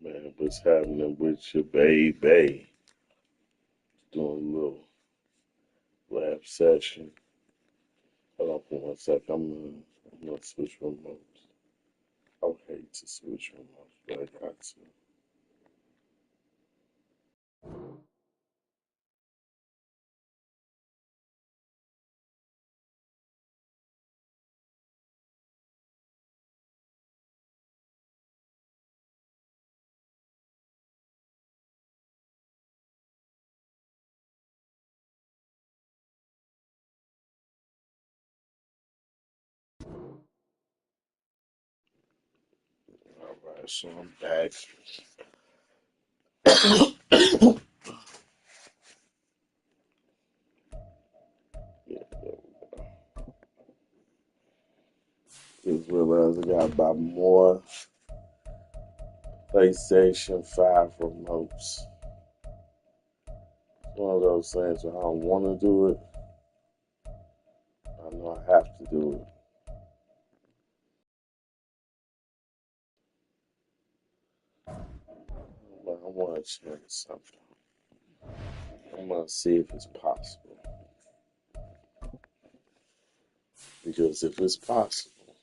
Man, what's happening with your baby? Doing a little lab session. Hold on for 1 sec. I'm gonna switch remotes. I would hate to switch remotes, but I got to. All right, so I'm back. Yeah, there we go. Just realized I gotta buy more PlayStation 5 remotes. It's one of those things where I don't want to do it. I know I have to do it. But I want to check something. I'm gonna see if it's possible. Because if it's possible,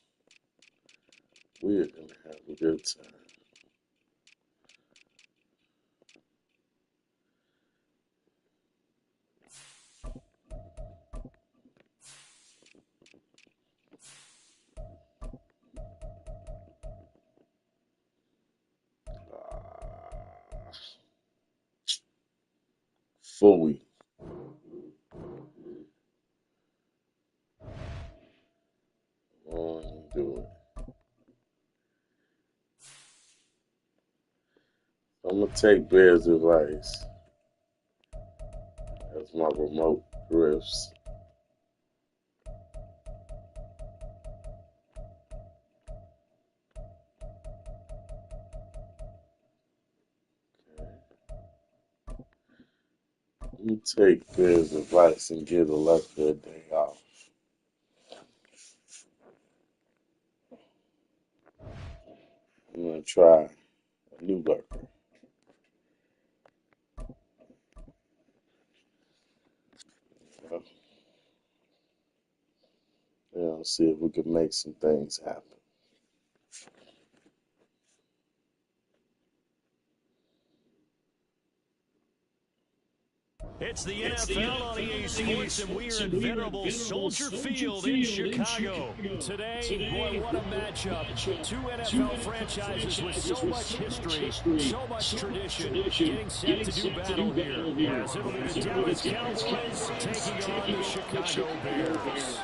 we're gonna have a good time. Fully. On do it. I'm gonna take Bear's advice as my remote drifts. Let me take Bear's advice and give Alexa a day off. I'm gonna try a new lurker. See if we can make some things happen. It's the NFL on EA Sports, and we are in venerable Soldier Field in Chicago. Today, boy, what a matchup. Two NFL franchises with so much history, so much tradition, getting set to do battle here. As it'll be the Dallas Cowboys taking on the Chicago Bears.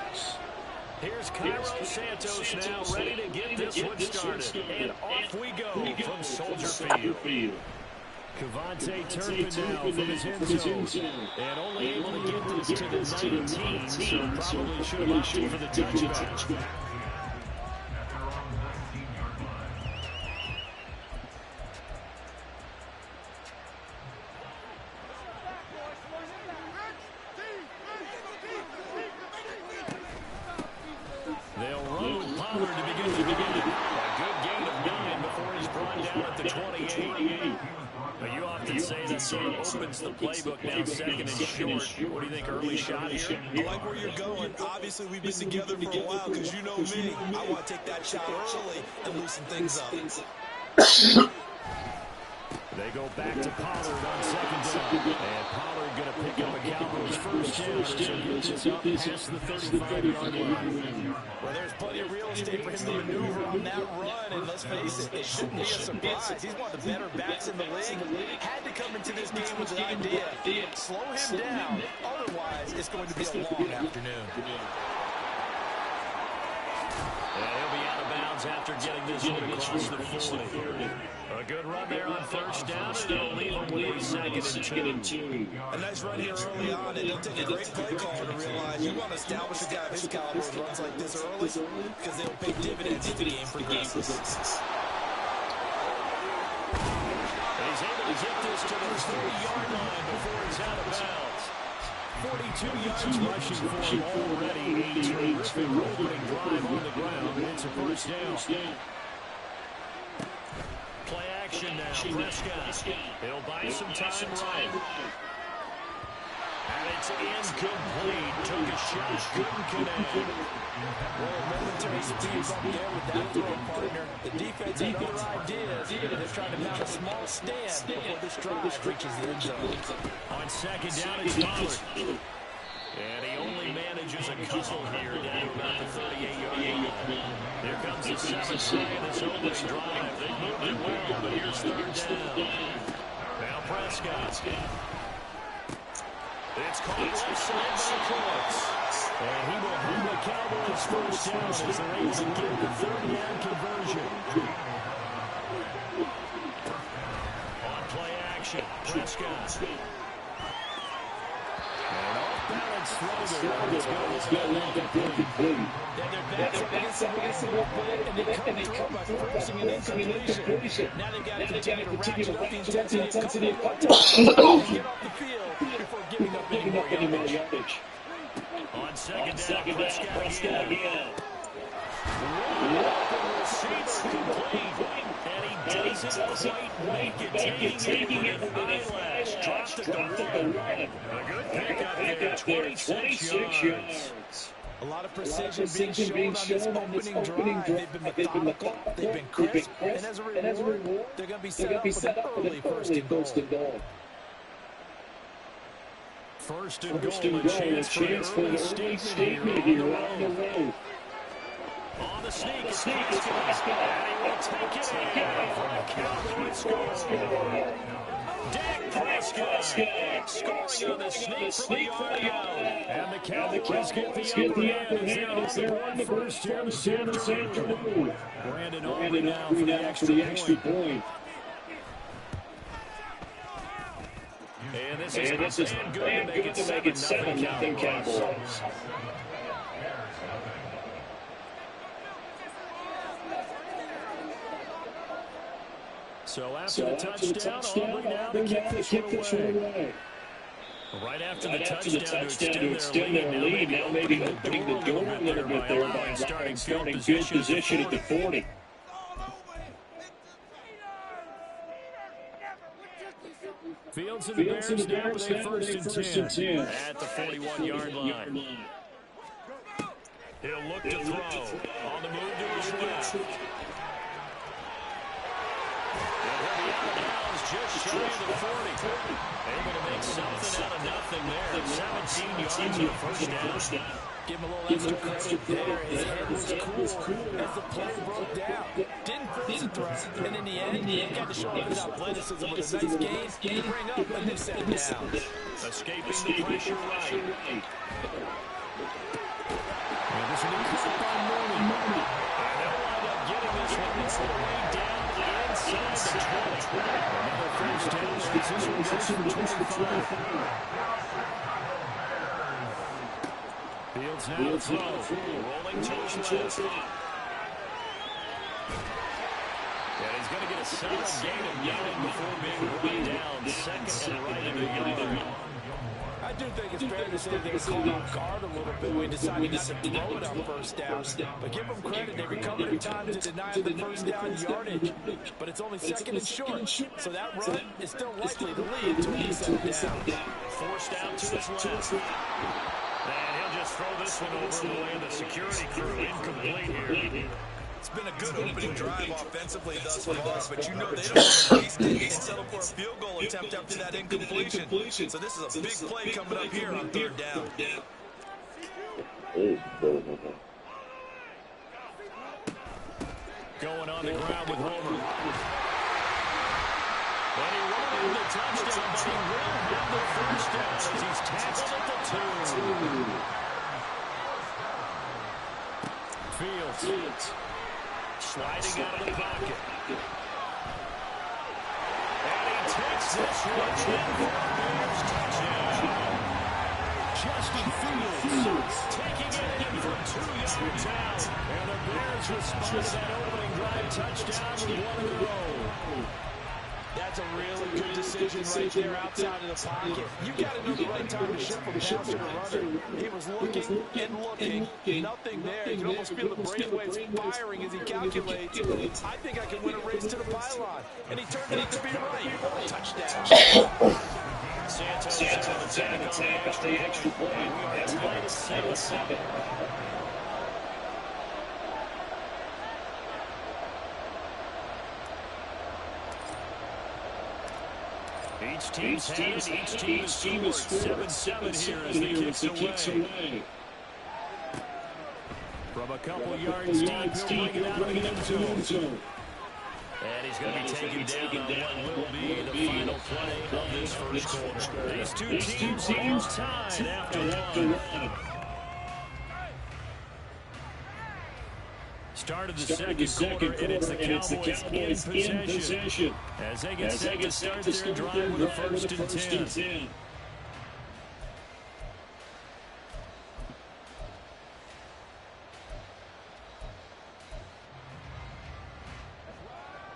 Here's Cairo Santos now ready to get this one started. And off we go from Soldier Field. Cavante Turpin now from his end zone. And only able to get this to the 19, so probably should have opted for the touchback. They'll run with Pollard to begin the game. A good gain of 9 before he's brought down at the 28. You often say that sort of opens the playbook now, second and short. What do you think, early shot here? I like where you're going. Obviously, we've been together for a while because you know me. I want to take that shot early and loosen things up. They go back to Pollard on second down. And Pollard going to pick up a Cowboys first down as he gets this up past the 35-yard line. Well, there's plenty of real estate for him to maneuver on that run. And let's face it, it shouldn't be a surprise. He's one of the better backs in the league. Had to come into this game with an idea. Slow him down. Otherwise, it's going to be a long afternoon. And he'll be out of bounds after getting this one across the 40. A good run there on first down, and it'll leave him with a second and 2. A nice run here early on, and it'll take a great play caller to realize you want to establish a guy of his caliber who runs like this early because they'll pay dividends if the game progresses. He's able to get this to the 30-yard line before he's out of bounds. 42 yards rushing for him already. A terrific opening drive on the ground. It's a first down. Play action now. Prescott. He'll buy some time right. And it's incomplete. Took a shot, couldn't connect. Well, a momentary speed bump there with that throw, partner. The defense had other ideas. They're trying to mount a small stand before this drive reaches the end zone. On second down, it's Pollard. And he only manages a couple here down to about the 38-yard line. Here comes the seventh play of this opening drive. They moved it well, but here's third down. Now Prescott. It's caught left side by Courts. And he will have the Cowboys first down as they're able to get the third-down conversion. On play action, Prescott. And off-balance throw there. It's going to incomplete. They're back up against the wall, and they come through by forcing an incompletion. Now they've got to continue to ratchet up the intensity of contact and get off the field before giving up any more yardage. On second down, Prescott again. Receiver complete. And he doesn't quite make it. Taking it with an eyelash. Dropped it to run. A good pickup there. 26 yards. A lot of precision being shown on this opening drive. They've been methodical. They've been crisp. And as a reward, they're going to be set up with an early first and goal. First and goal, a chance for an early statement here on the road. On the sneak, it's Prescott, and he will take it in for a Cowboy score. Dak Prescott scoring on the sneak from the yard out. And the Cowboys get the upper hand as they're on the first down this afternoon. Brandon Aubrey now for the extra point. And this is good to make it 7-0 Cowboys. So after the touchdown, Aubrey now to kick this one away. Right after the touchdown to extend their lead, now maybe opening the door a little bit there by starting good position at the 40. Fields and the Bears now with a first and 10 at the 41-yard line. He'll look to throw. On the move to his left. And he'll be out of bounds just shy of the 40. Able to make something out of nothing there. 17 yards on the first down. Give him a little extra credit there. His head was cool as the play broke down. Didn't freeze the throw. And in the end, he got to show off his athleticism with a nice gain to bring up a new set of downs. Escaping the pressure right. And this will be caught by Mooney. And they'll wind up getting this one all the way down inside the 20. Another first down. This one goes for 25. Fields now to throw. Rolling to his left. And he's going to get a solid gain of yardage before being run down. Second and right in the yard. I do think it's fair to say they were caught off guard a little bit when he decided not to throw it on first down. But give them credit, they recovered in time to deny the first down yardage. But it's only second and short, so that run is still likely to lead to a new set down. Forced out to his left. And he'll just throw this one over the way of the security crew. Incomplete here. It's been a good opening drive offensively thus far, but you know they don't want to waste it and settle for a field goal attempt after that incompletion. So this is a big play coming up here on third down. Going on the ground with Homer. And he won't have the touchdown, but he will have the first down as he's tackled at the 2. Fields. Sliding out of the pocket. And he takes this one in for a Bears touchdown. Justin Fields taking it in from 2 yards out. And the Bears respond to that opening drive touchdown with one in a row. That's a really good decision right there outside of the pocket. You got to know the right time to shift from passer to runner. He was looking and looking. Nothing there. You can almost feel the brainwaves firing as he calculates. I think I can win a race to the pylon. And he turned out to be right. Touchdown. Santos on the attack on the extra point. We are tied at 7-7. Each team's had it. Each team has scored. 7-7 here as the kicks away. From a couple yards deep, he'll bring it out of the end zone. And he's going to be taken down on what will be the final play of this first quarter. These two teams all tied after one. Start of the second quarter, and it's the Cowboys in possession as they get set to start their drive with a first and 10.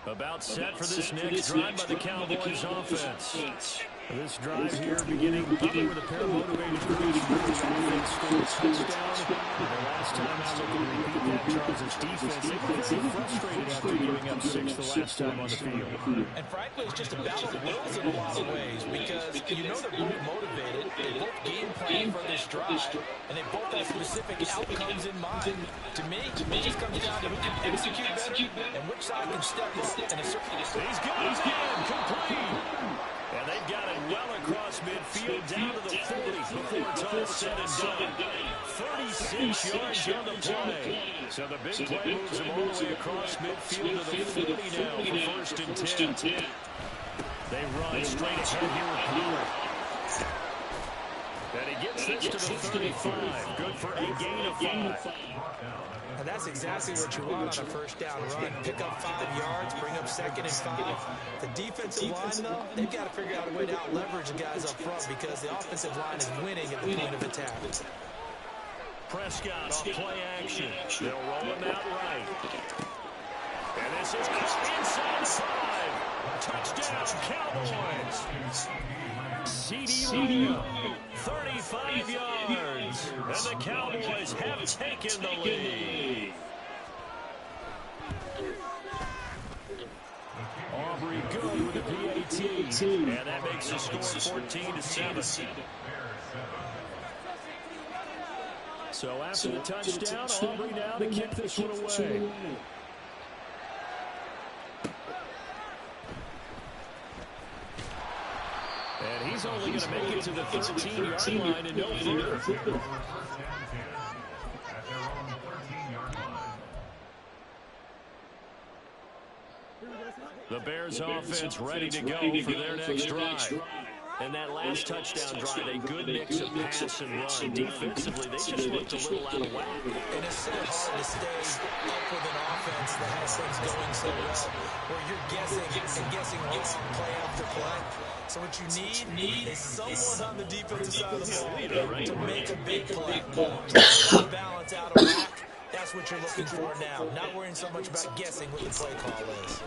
About set for this next drive by the Cowboys offense. This drive here beginning probably with a pair of motivated crews. Offense scored a touchdown. And the last time I looked at repeat that, Charles' defense, they were pretty frustrated after giving up 6 the last time on the field. And frankly, it's just a battle of wills in a lot of ways because you know they're both motivated. They both game plan for this drive, and they both have specific outcomes in mind. To me, it just comes down to who can execute better and which side can step up in a certain. He's got it again, complete. And they've got it well across midfield down to the 40 before it's all said and done. 36 yards on the play. So the big play moves them all the way across midfield to the 40 now for first and 10. They run straight ahead here with Pollard. And he gets this to the 35. Good for a gain of 5. And that's exactly what you want on a first down run. Pick up 5 yards, bring up second and 5. The defensive line, though, they've got to figure out a way to out-leverage the guys up front because the offensive line is winning at the point of attack. Prescott off play action. They'll roll him out right. And this is inside the 5. Touchdown, Cowboys. CD Lamb, 35 yards. And the Cowboys have taken the lead. Aubrey good with the PAT. And that makes the score 14-7. So after the touchdown, Aubrey now to kick this one away. And he's only going to make it to the 13-yard line and no further. The Bears offense ready to go for their next drive. And that last touchdown drive, a good mix of pass and run. Defensively, they just looked a little out of whack. And it's so hard to stay up with an offense that has things going so well, where you're guessing and guessing wrong play after play. So what you need is someone on the defensive side of the ball to make a big play. Balance out of whack. That's what you're looking for now. Not worrying so much about guessing what the play call is.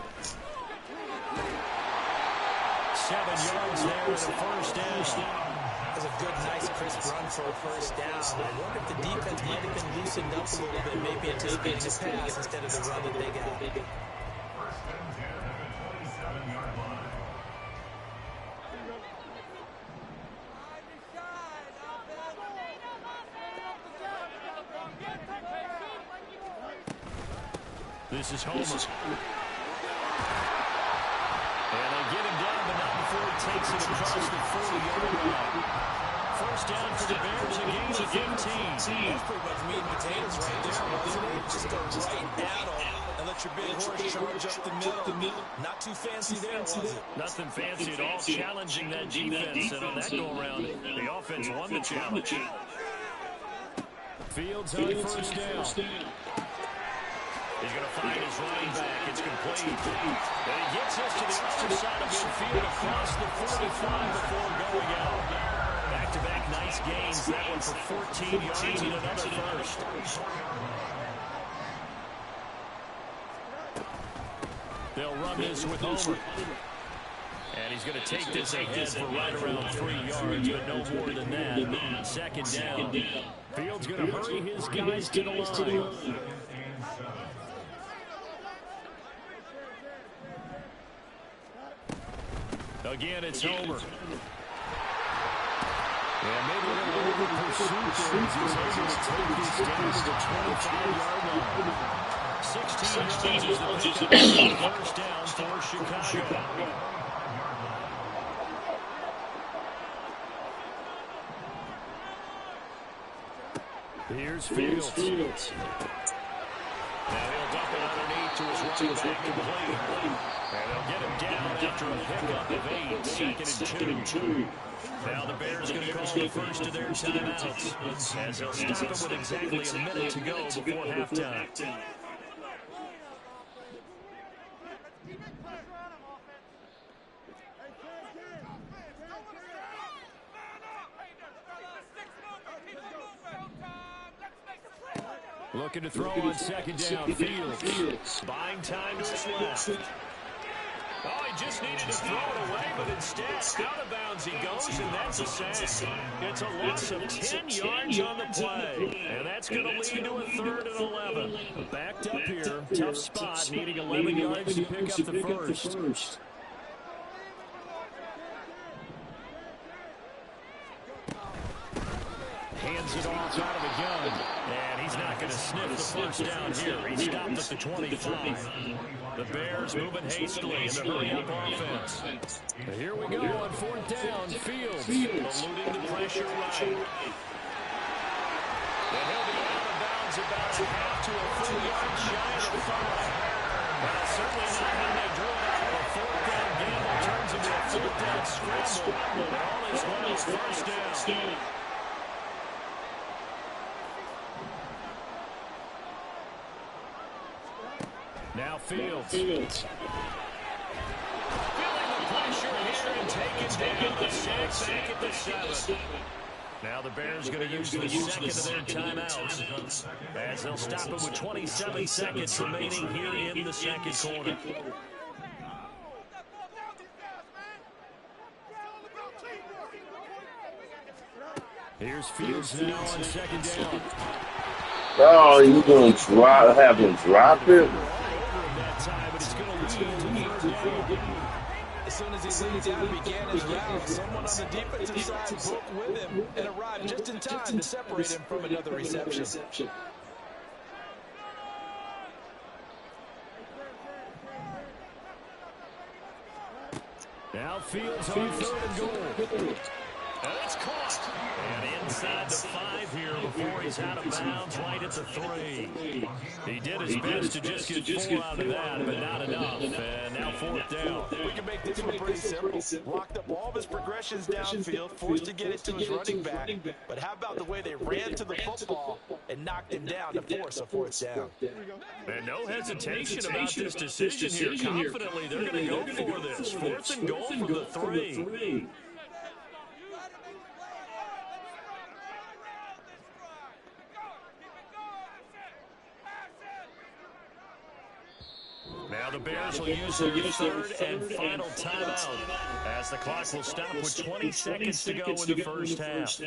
7 yards there and a first down. That was a good, nice, crisp run for a first down. I wonder if the defense might have been loosened up a little bit, maybe anticipating the pass instead of the run that they got. This is Homer. And they get him down, but not before he takes it across the 40-yard line. First down for the Bears, a gain of 15. That's pretty much meat and potatoes right there, wasn't it? Just go right at them and let your big horse charge up the middle. Not too fancy there, was it? Nothing fancy at all, challenging that defense. And on that go-around, the offense won the challenge. Fields on first down. He's going to find his running back. It's complete. And he gets us to the other side of midfield across the 45 before going out. Back-to-back nice gains. That one for 14 yards and another first. They'll run this with Homer. And he's going to take this ahead for right around 3 yards, but no more than that. Second down. Fields going to hurry his guys to the line. Again, it's Homer. And maybe a little over pursuit there as he's able to take this down to the 25-yard line. 16 yards is the pickup. First down for Chicago. Here's Fields. Now he'll dump it underneath to his running back complete. And they'll get him down after a pickup of 8, second and 2. Now the Bears going to call the first of their timeouts, as they'll stop it with exactly a minute to go before halftime. Looking to throw on second down. Fields buying time to his left. Oh, he just needed to throw it away, but instead, out of bounds he goes, and that's a sack. It's a loss of 10 yards on the play, and that's going to lead to a 3rd and 11. Backed up here, tough spot, needing 11 yards to pick up the first. Hands it off out of the gun, and he's not going to sniff the first down here. He stopped at the 25. The Bears moving hastily in the hurry-up offense. Here we go on 4th down. Fields eluding the pressure right. And he'll be out of bounds about a half to a full yard shy of the 5. Well, certainly not when they drew it out. A 4th down gamble turns into a 4th down scramble. And all is well as first down. Now Fields. Feeling the pressure here and taking down the sack back at the 7. Now the Bears going to use the second of their timeouts, as they'll stop it with 27 seconds remaining here in the second quarter. Here's Fields now on second down. Oh, you going to have him drop it? As soon as he leads out and began his route, someone on the defensive side broke with him and arrived just in time to separate him from another reception. Now Fields on 3rd and goal. And it's caught. And inside the 5 here before he's out of bounds right at the 3. He did his best to just get 4 out of that, but not enough. And now 4th down. We can make this one pretty simple. Locked up all of his progressions downfield, forced to get it to his running back. But how about the way they ran to the football and knocked him down to force a 4th down? And no hesitation about this decision here. Confidently, they're going to go for this. 4th and goal from the 3. Now the Bears will use their 3rd and final timeout, as the clock will stop with 20 seconds to go in the first half.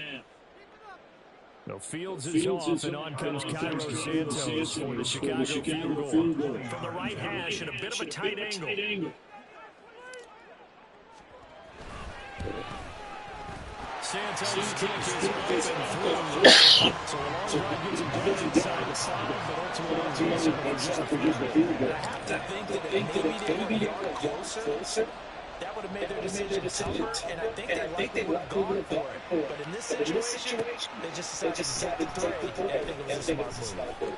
No, Fields is off, and on comes Cairo Santos for the Chicago field goal. From the right hash at a bit of a tight angle. Santos' kick is open through. So a long run gets him down inside the 5, but ultimately he's able to produce the field goal. I have to think that maybe they would have gone closer. That would have made their decision tougher, and I think they likely would have gone for it. But in this situation, they just decided to take the 3, and I think it was a smart move.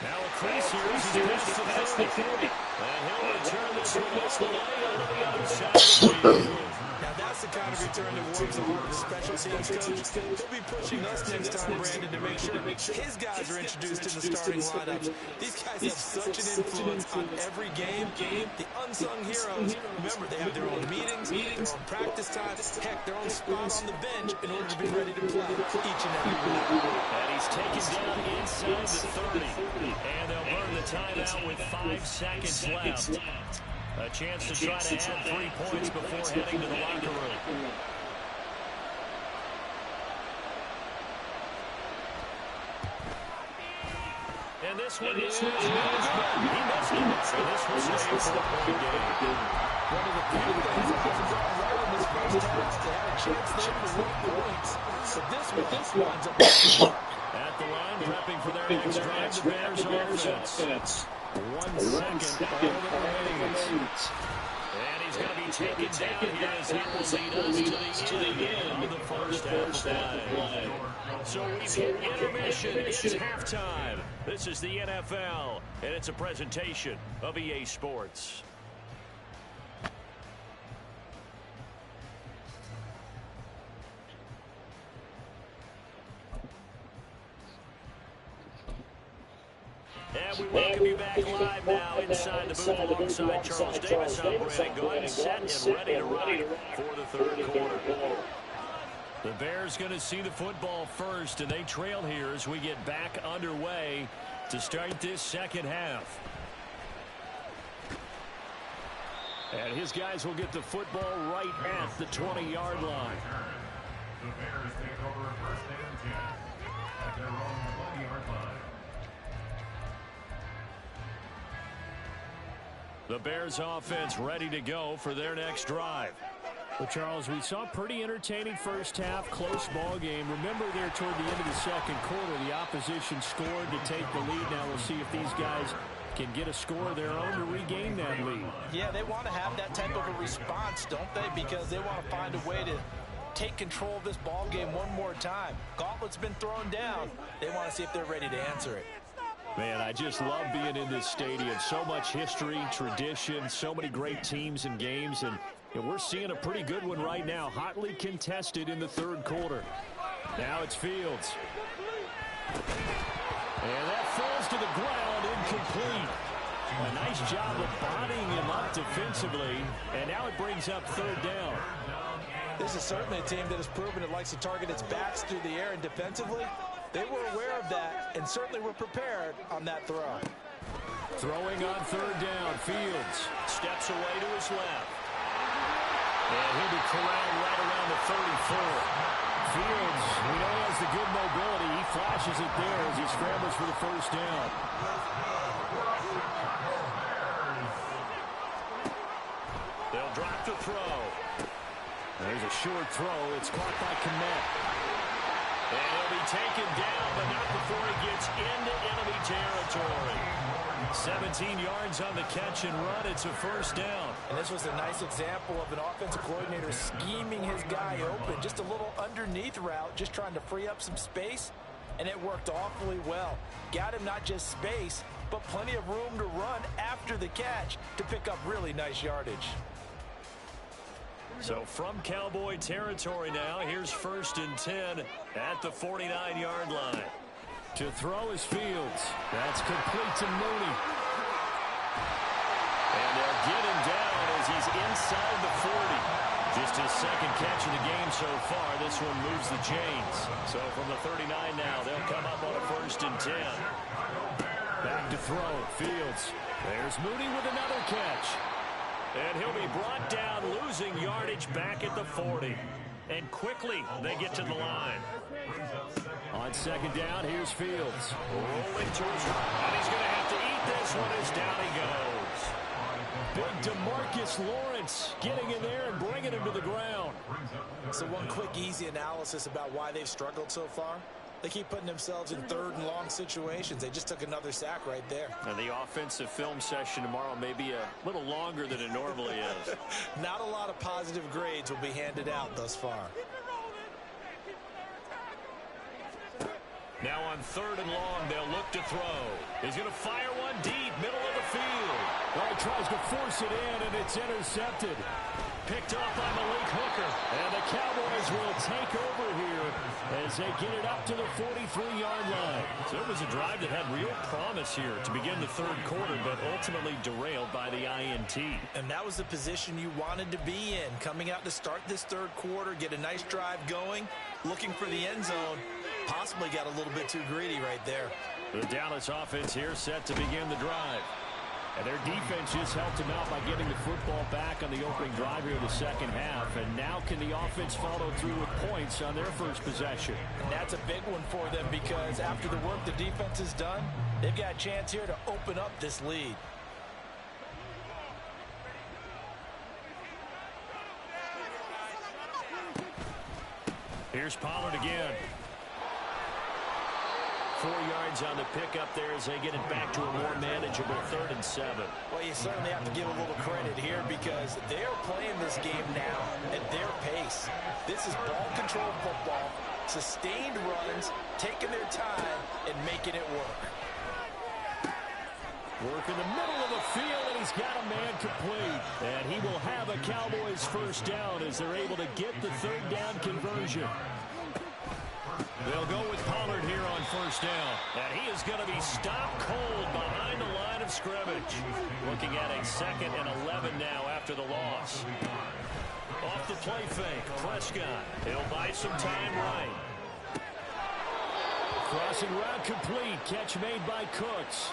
Now a crease here as he's past the 30. And he'll return this one all the way over the other side of the field. Now that's the kind of return that warms the heart of the special teams coach. He'll be pushing us next time, Brandon, to make sure his guys are introduced in the starting lineups. These guys have such an influence on every game. The unsung heroes, remember, they have their own meetings, their own practice time, heck, their own spot on the bench in order to be ready to play each and every week. And he's taken down inside the 30. And they'll burn the timeout with 5 seconds left. A chance to try to add 3 points before heading to the locker room. And this one is no good. He missed it. And this will stay a 4-point game. One of the few things that hasn't gone right in this first half. They had a chance there to win points. But this one winds up at the line, prepping for their next drive, the Bears offense. 1 second, all that remains. And he's going to be taken down here as he will lead us to the end of the first half of play. So we've hit intermission. It's halftime. This is the NFL, and it's a presentation of EA Sports. And we welcome you back live now inside the booth alongside Charles Davis operating. Go ahead and set and ready to rock for the third quarter. The Bears going to see the football first, and they trail here as we get back underway to start this second half. And his guys will get the football right at the 20-yard line. The Bears take over first and 10 at their own 20-yard line. The Bears offense ready to go for their next drive. Well, Charles, we saw a pretty entertaining first half, close ball game. Remember there toward the end of the second quarter, the opposition scored to take the lead. Now we'll see if these guys can get a score of their own to regain that lead. Yeah, they want to have that type of a response, don't they? Because they want to find a way to take control of this ball game one more time. Gauntlet's been thrown down. They want to see if they're ready to answer it. Man, I just love being in this stadium. So much history, tradition, so many great teams and games, and we're seeing a pretty good one right now. Hotly contested in the third quarter. Now it's Fields. And that falls to the ground, incomplete. A nice job of bodying him up defensively, and now it brings up third down. This is certainly a team that has proven it likes to target its backs through the air, and defensively, they were aware of that and certainly were prepared on that throw. Throwing on third down, Fields steps away to his left. And he'll be corralled right around the 34. Fields, we know he has the good mobility. He flashes it there as he scrambles for the first down. They'll drop the throw. There's a short throw. It's caught by Kmet. And he'll be taken down, but not before he gets into enemy territory. 17 yards on the catch and run. It's a first down. And this was a nice example of an offensive coordinator scheming his guy open. Just a little underneath route, just trying to free up some space. And it worked awfully well. Got him not just space, but plenty of room to run after the catch to pick up really nice yardage. So from Cowboy territory now, here's first and 10 at the 49-yard line. To throw is Fields. That's complete to Mooney. And they'll get him down as he's inside the 40. Just his second catch of the game so far. This one moves the chains. So from the 39 now, they'll come up on a first and 10. Back to throw. Fields. There's Mooney with another catch. And he'll be brought down, losing yardage back at the 40. And quickly, they get to the line. On second down, here's Fields. Rolling to his right, and he's going to have to eat this one as down he goes. Big DeMarcus Lawrence getting in there and bringing him to the ground. So one quick, easy analysis about why they've struggled so far. They keep putting themselves in third and long situations. They just took another sack right there. And the offensive film session tomorrow may be a little longer than it normally is. Not a lot of positive grades will be handed out thus far. Now on third and long, they'll look to throw. He's going to fire one deep, middle of the field. Well, he tries to force it in, and it's intercepted. Picked off by Malik Hooker. And the Cowboys will take over here as they get it up to the 43-yard line. So it was a drive that had real promise here to begin the third quarter, but ultimately derailed by the INT. And that was the position you wanted to be in. Coming out to start this third quarter, get a nice drive going, looking for the end zone. Possibly got a little bit too greedy right there. The Dallas offense here set to begin the drive. And their defense just helped them out by getting the football back on the opening drive here in the second half. And now can the offense follow through with points on their first possession? And that's a big one for them because after the work the defense has done, they've got a chance here to open up this lead. Here's Pollard again. 4 yards on the pickup there as they get it back to a more manageable 3rd and 7. Well, you certainly have to give a little credit here because they are playing this game now at their pace. This is ball control football, sustained runs, taking their time, and making it work. Work in the middle of the field, and he's got a man complete. And he will have a Cowboys first down as they're able to get the 3rd down conversion. They'll go with Pollard here on first down. And he is going to be stopped cold behind the line of scrimmage. Looking at a 2nd and 11 now after the loss. Off the play fake, Prescott. He'll buy some time right. Crossing route complete. Catch made by Cooks.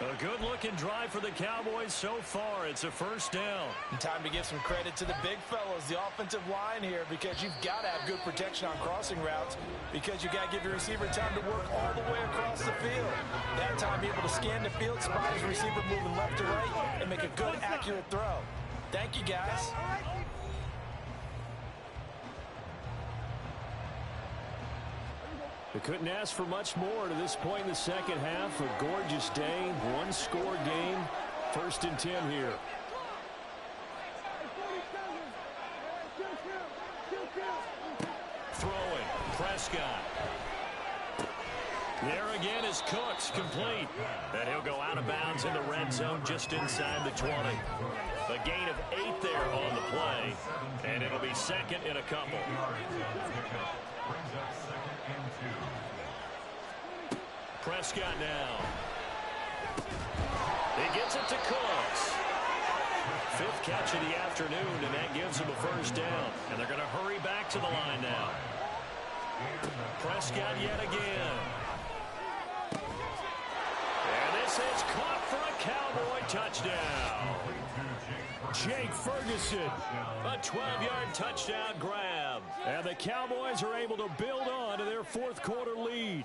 A good-looking drive for the Cowboys so far. It's a first down. And time to give some credit to the big fellas, the offensive line here, because you've got to have good protection on crossing routes because you've got to give your receiver time to work all the way across the field. That time, able to scan the field, spot his receiver moving left to right, and make a good, accurate throw. Thank you, guys. They couldn't ask for much more to this point in the second half. A gorgeous day, one-score game. 1st and 10 here. Throwing, Prescott. There again is Cooks, complete. And he'll go out of bounds in the red zone just inside the 20. A gain of 8 there on the play. And it'll be 2nd and a couple. Prescott now. He gets it to Cooks. 5th catch of the afternoon, and that gives him a first down. And they're going to hurry back to the line now. Prescott yet again. And this is caught for a Cowboy touchdown. Jake Ferguson, a 12-yard touchdown grab. And the Cowboys are able to build on to their 4th quarter lead.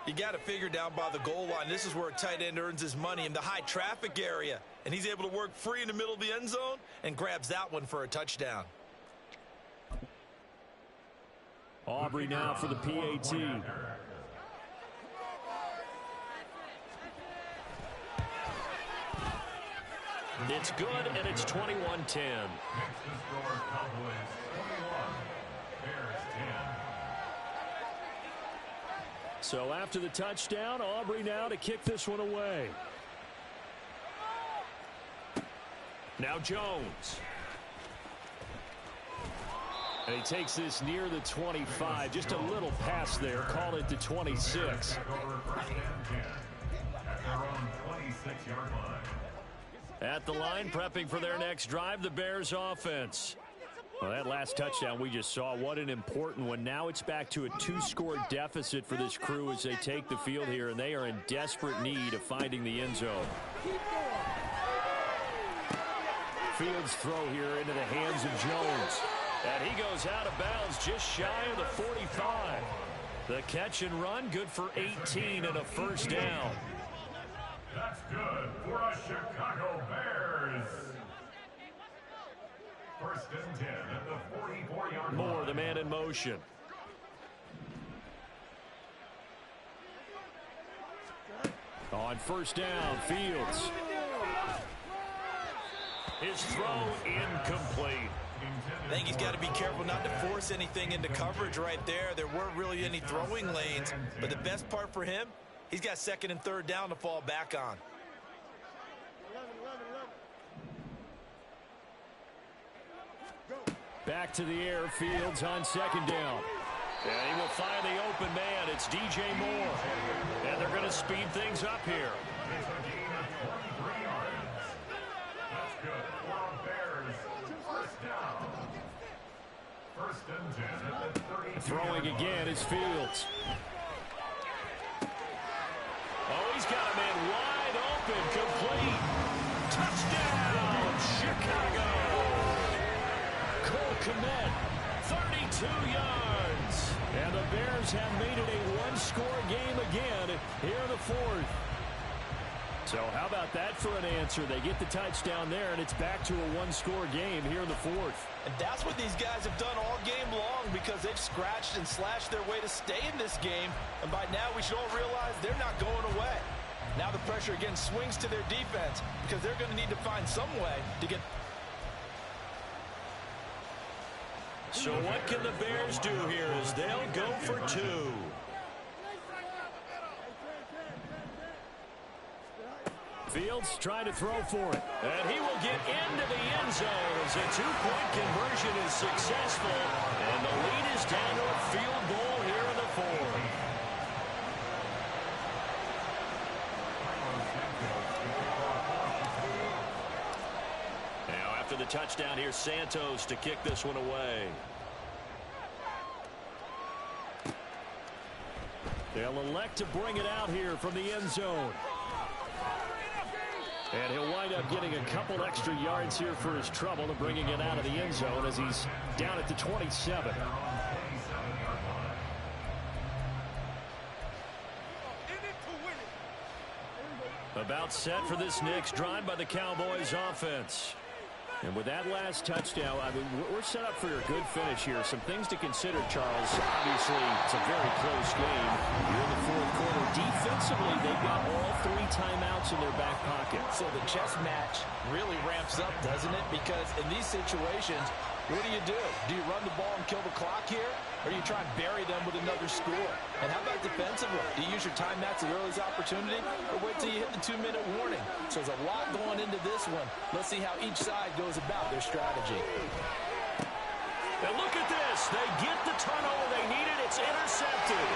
You got to figure down by the goal line. This is where a tight end earns his money in the high traffic area. And he's able to work free in the middle of the end zone and grabs that one for a touchdown. Aubrey now for the PAT. It's good, and it's 21-10. Next to score, Cowboys 21, Bears 10. So after the touchdown, Aubrey now to kick this one away. Now Jones. And he takes this near the 25. Just a little pass there. Call it the 26. At the line, prepping for their next drive, the Bears offense. Well, that last touchdown we just saw, what an important one. Now it's back to a 2-score deficit for this crew as they take the field here, and they are in desperate need of finding the end zone. Fields throw here into the hands of Jones. And he goes out of bounds just shy of the 45. The catch and run, good for 18 and a first down. That's good for a Chicago Bears. 1st and 10 at the 44-yard line. Moore, the man in motion. On first down, Fields. His throw incomplete. I think he's got to be careful not to force anything into coverage right there. There weren't really any throwing lanes, but the best part for him, he's got 2nd and 3rd down to fall back on. Back to the air, Fields on 2nd down. And he will find the open man. It's DJ Moore. And they're going to speed things up here. It's a gain of 23 yards. That's good for Bears. First down. 1st and 10 at the 32. Throwing again is Fields. Oh, he's got a man wide open. Complete. commit. 32 yards. And the Bears have made it a one-score game again here in the fourth. So how about that for an answer? They get the touchdown there, and it's back to a one-score game here in the fourth. And that's what these guys have done all game long, because they've scratched and slashed their way to stay in this game. And by now, we should all realize they're not going away. Now the pressure again swings to their defense, because they're going to need to find some way to get... So what can the Bears do here as they'll go for two? Fields trying to throw for it. And he will get into the end zone as a two-point conversion is successful. And the lead is down to a field goal here in the fourth. Now after the touchdown, here's Santos to kick this one away. They'll elect to bring it out here from the end zone. And he'll wind up getting a couple extra yards here for his trouble and bringing it out of the end zone as he's down at the 27. About set for this next drive by the Cowboys offense. And with that last touchdown, I mean, we're set up for a good finish here. Some things to consider, Charles. Obviously, it's a very close game. You're in the fourth quarter. Defensively, they've got all three timeouts in their back pocket. So the chess match really ramps up, doesn't it? Because in these situations, what do? Do you run the ball and kill the clock here? Or do you try and bury them with another score? And how about defensively? Do you use your timeouts at the earliest opportunity, or wait till you hit the 2-minute warning? So there's a lot going into this one. Let's see how each side goes about their strategy. And look at this. They get the turnover they needed. It's intercepted.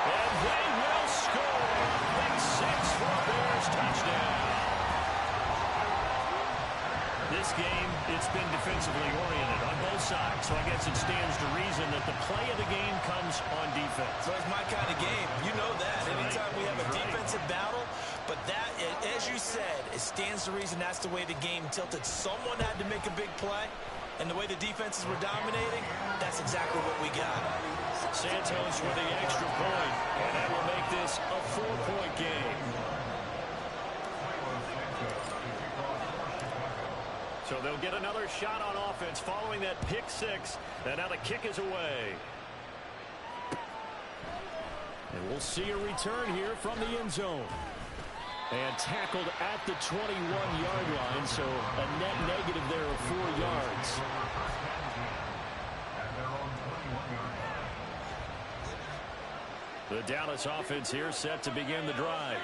And they will score. Big 6 for a Bears touchdown. This game, it's been defensively oriented on both sides, so I guess it stands to reason that the play of the game comes on defense. So it's my kind of game. You know that. Anytime we have a defensive battle, but that, as you said, it stands to reason that's the way the game tilted. Someone had to make a big play, and the way the defenses were dominating, that's exactly what we got. Santos with the extra point, and that will make this a 4-point game. So they'll get another shot on offense following that pick 6. And now the kick is away. And we'll see a return here from the end zone. And tackled at the 21-yard line, so a net negative there of 4 yards. The Dallas offense here set to begin the drive.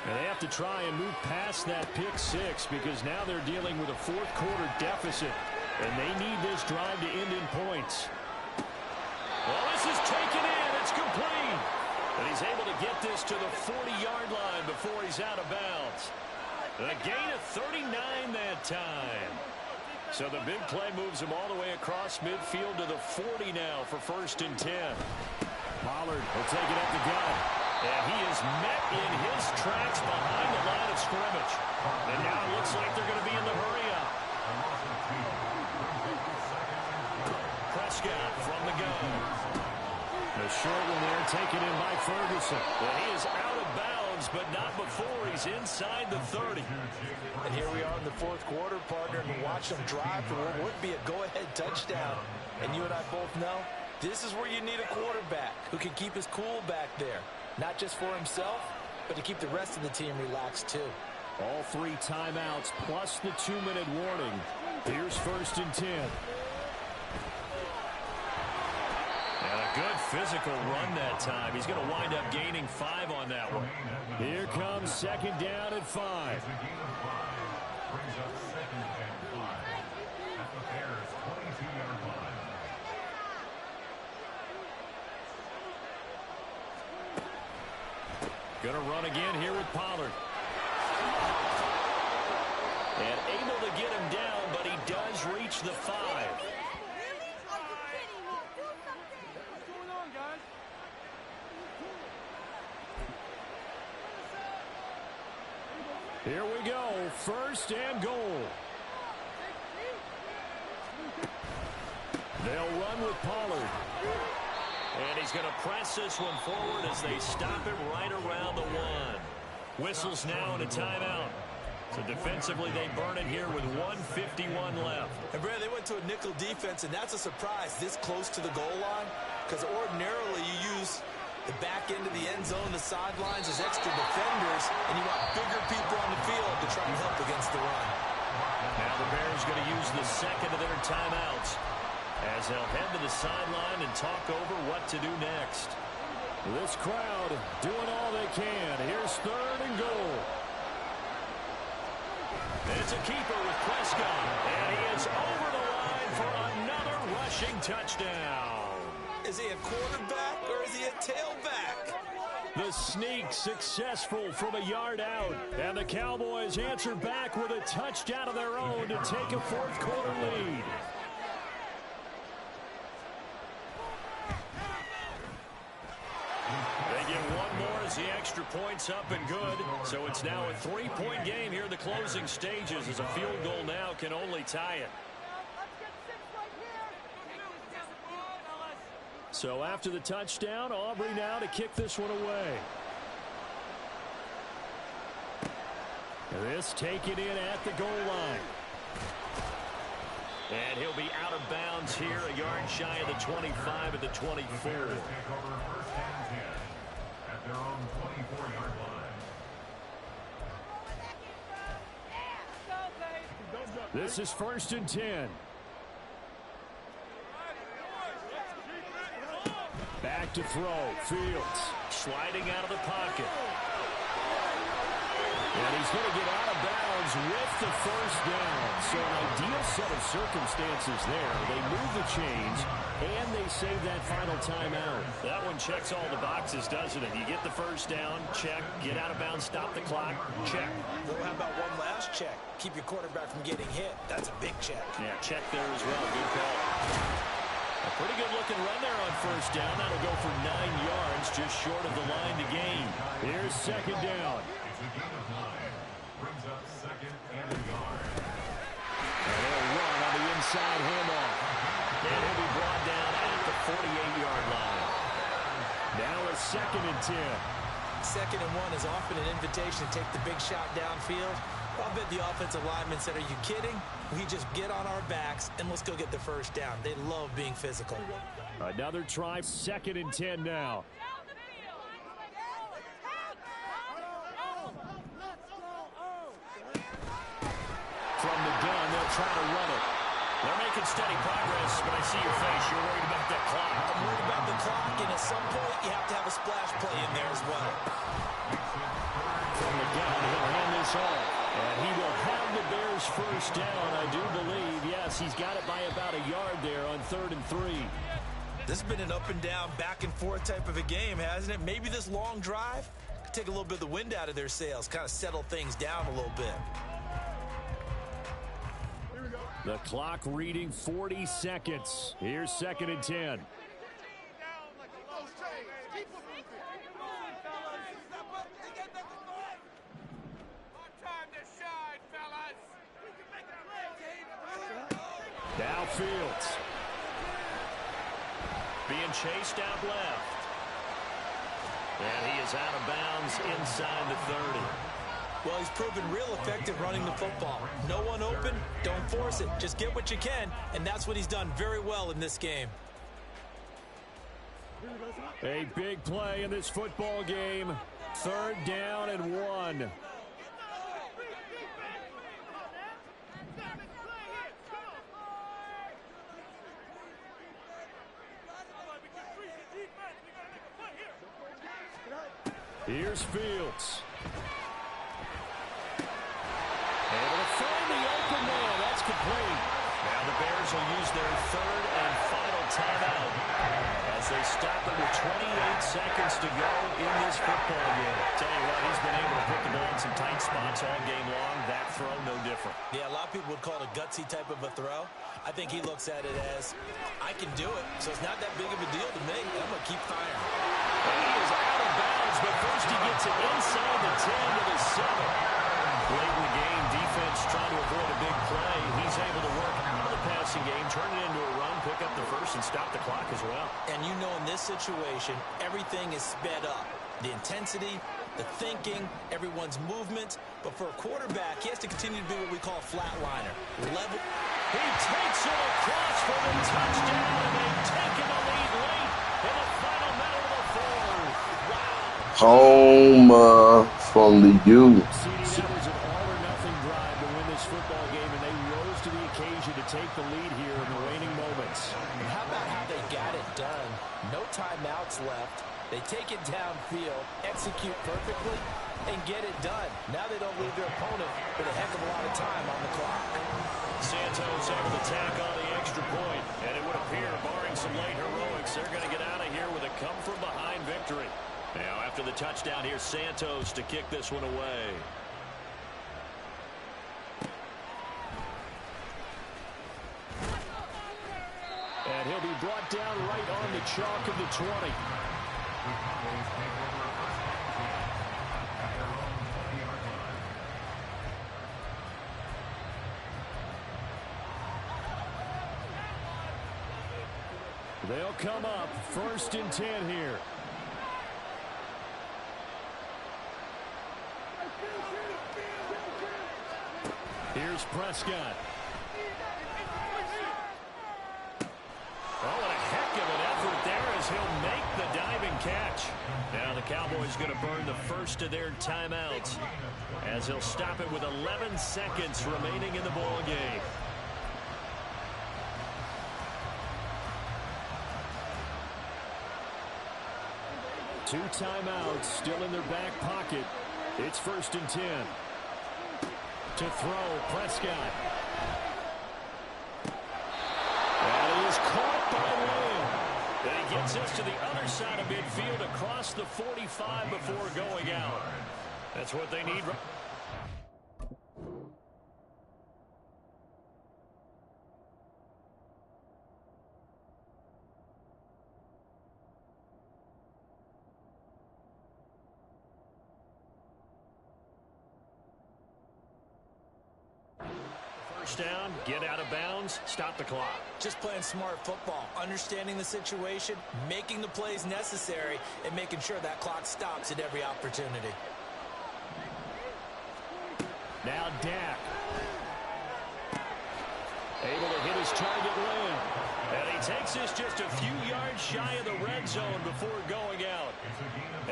And they have to try and move past that pick 6 because now they're dealing with a fourth quarter deficit. And they need this drive to end in points. Well, this is taken in. It's complete. And he's able to get this to the 40-yard line before he's out of bounds. A gain of 39 that time. So the big play moves him all the way across midfield to the 40 now for 1st and 10. Pollard will take it up the gut. And he is met in his tracks behind the line of scrimmage. And now it looks like they're going to be in the hurry-up. Prescott from the gun. The short one there taken in by Ferguson. And he is out of bounds, but not before he's inside the 30. And here we are in the fourth quarter, partner, and watch them drive for what would be a go-ahead touchdown. And you and I both know this is where you need a quarterback who can keep his cool back there. Not just for himself, but to keep the rest of the team relaxed, too. All 3 timeouts plus the 2-minute warning. Here's 1st and 10. And a good physical run that time. He's going to wind up gaining 5 on that one. Here comes 2nd down at 5. Brings up 2nd and 5 at the Bears' 22-yard line. Going to run again here with Pollard. And able to get him down, but he does reach the 5. Here we go, 1st and goal. They'll run with Pollard. And he's going to press this one forward as they stop him right around the 1. Whistles now and a timeout. So defensively, they burn it here with 1:51 left. And Brad, they went to a nickel defense, and that's a surprise this close to the goal line, because ordinarily you use the back end of the end zone, the sidelines as extra defenders, and you want bigger people on the field to try and help against the run. Now the Bears going to use the second of their timeouts as they'll head to the sideline and talk over what to do next. This crowd doing all they can. Here's 3rd and goal. It's a keeper with Prescott, and he is over the line for another rushing touchdown. Is he a quarterback or is he a tailback? The sneak successful from a yard out, and the Cowboys answer back with a touchdown of their own to take a 4th quarter lead. They get one more as the extra point's up and good. So it's now a 3-point game here in the closing stages as a field goal now can only tie it. So after the touchdown, Aubrey now to kick this one away. This taken in at the goal line. And he'll be out of bounds here, a yard shy of the 25 at the 24. At their own 24-yard line. This is 1st and 10. Back to throw. Fields sliding out of the pocket. And he's going to get out of bounds with the 1st down. So an ideal set of circumstances there. They move the chains, and they save that final timeout. That one checks all the boxes, doesn't it? You get the 1st down, check. Get out of bounds, stop the clock, check. Well, how about one last check? Keep your quarterback from getting hit. That's a big check. Yeah, check there as well. Good call. A pretty good-looking run there on 1st down. That'll go for 9 yards, just short of the line to gain. Here's 2nd down. It's a gain of 9. Brings up 2nd and a yard. And they'll run on the inside handoff. And he'll be brought down at the 48-yard line. Now a 2nd and 10. 2nd and 1 is often an invitation to take the big shot downfield. I'll bet the offensive lineman said, are you kidding? We just get on our backs and let's go get the 1st down. They love being physical. Another try, 2nd and 10 now. From the gun, they'll try to run it. They're making steady progress, but I see your face. You're worried about that clock. I'm worried about the clock, and at some point, you have to have a splash play in there as well. From the gun, he'll hand this off. And he will have the Bears 1st down, I do believe. Yes, he's got it by about a yard there on 3rd and 3. This has been an up and down, back and forth type of a game, hasn't it? Maybe this long drive could take a little bit of the wind out of their sails, kind of settle things down a little bit. The clock reading 40 seconds. Here's 2nd and 10. Now Fields. Being chased out left. And he is out of bounds inside the 30. Well, he's proven real effective running the football. No one open, don't force it. Just get what you can, and that's what he's done very well in this game. A big play in this football game. 3rd down and 1. Here's Fields. Able to find the open man. That's complete. Now the Bears will use their 3rd and final timeout as they stop it with 28 seconds to go in this football game. Tell you what, he's been able to put the ball in some tight spots all game long. That throw, no different. Yeah, a lot of people would call it a gutsy type of a throw. I think he looks at it as, I can do it, so it's not that big of a deal to me. I'm going to keep firing. And he is out of bounds, but first he gets it inside the 10 to the 7. Late in the game, defense trying to avoid a big play. He's able to work out of the passing game, turn it into a run pick up the first and stop the clock as well. And you know in this situation, everything is sped up. The intensity, the thinking, everyone's movement. But for a quarterback, he has to continue to be what we call a flatliner. Level. He takes it across for the touchdown, and they've taken the lead late in the final minute of the fourth. Wow. Home from the U. CD, that was an all-or-nothing drive to win this football game, and they rose to the occasion to take the lead here in the waning moments. And how about how they got it done? No timeouts left. They take it downfield, execute perfectly, and get it done. Now they don't leave their opponent with a heck of a lot of time on the clock. Santos able to tack on the extra point, and it would appear, barring some late heroics, they're going to get out of here with a come-from-behind victory. Now, after the touchdown, here's Santos to kick this one away. And he'll be brought down right on the chalk of the 20. They'll come up 1st and 10 here. Here's Prescott. Oh, and a heck of an effort there as he'll make the diving catch. Now the Cowboys going to burn the first of their timeouts as he'll stop it with 11 seconds remaining in the ball game. Two timeouts still in their back pocket. It's 1st and 10. To throw, Prescott. And he is caught by Lamb. And he gets us to the other side of midfield across the 45 before going out. That's what they need. First down, get out of bounds, stop the clock. Just playing smart football, understanding the situation, making the plays necessary, and making sure that clock stops at every opportunity. Now Dak. Able to hit his target Lamb. And he takes this just a few yards shy of the red zone before going out.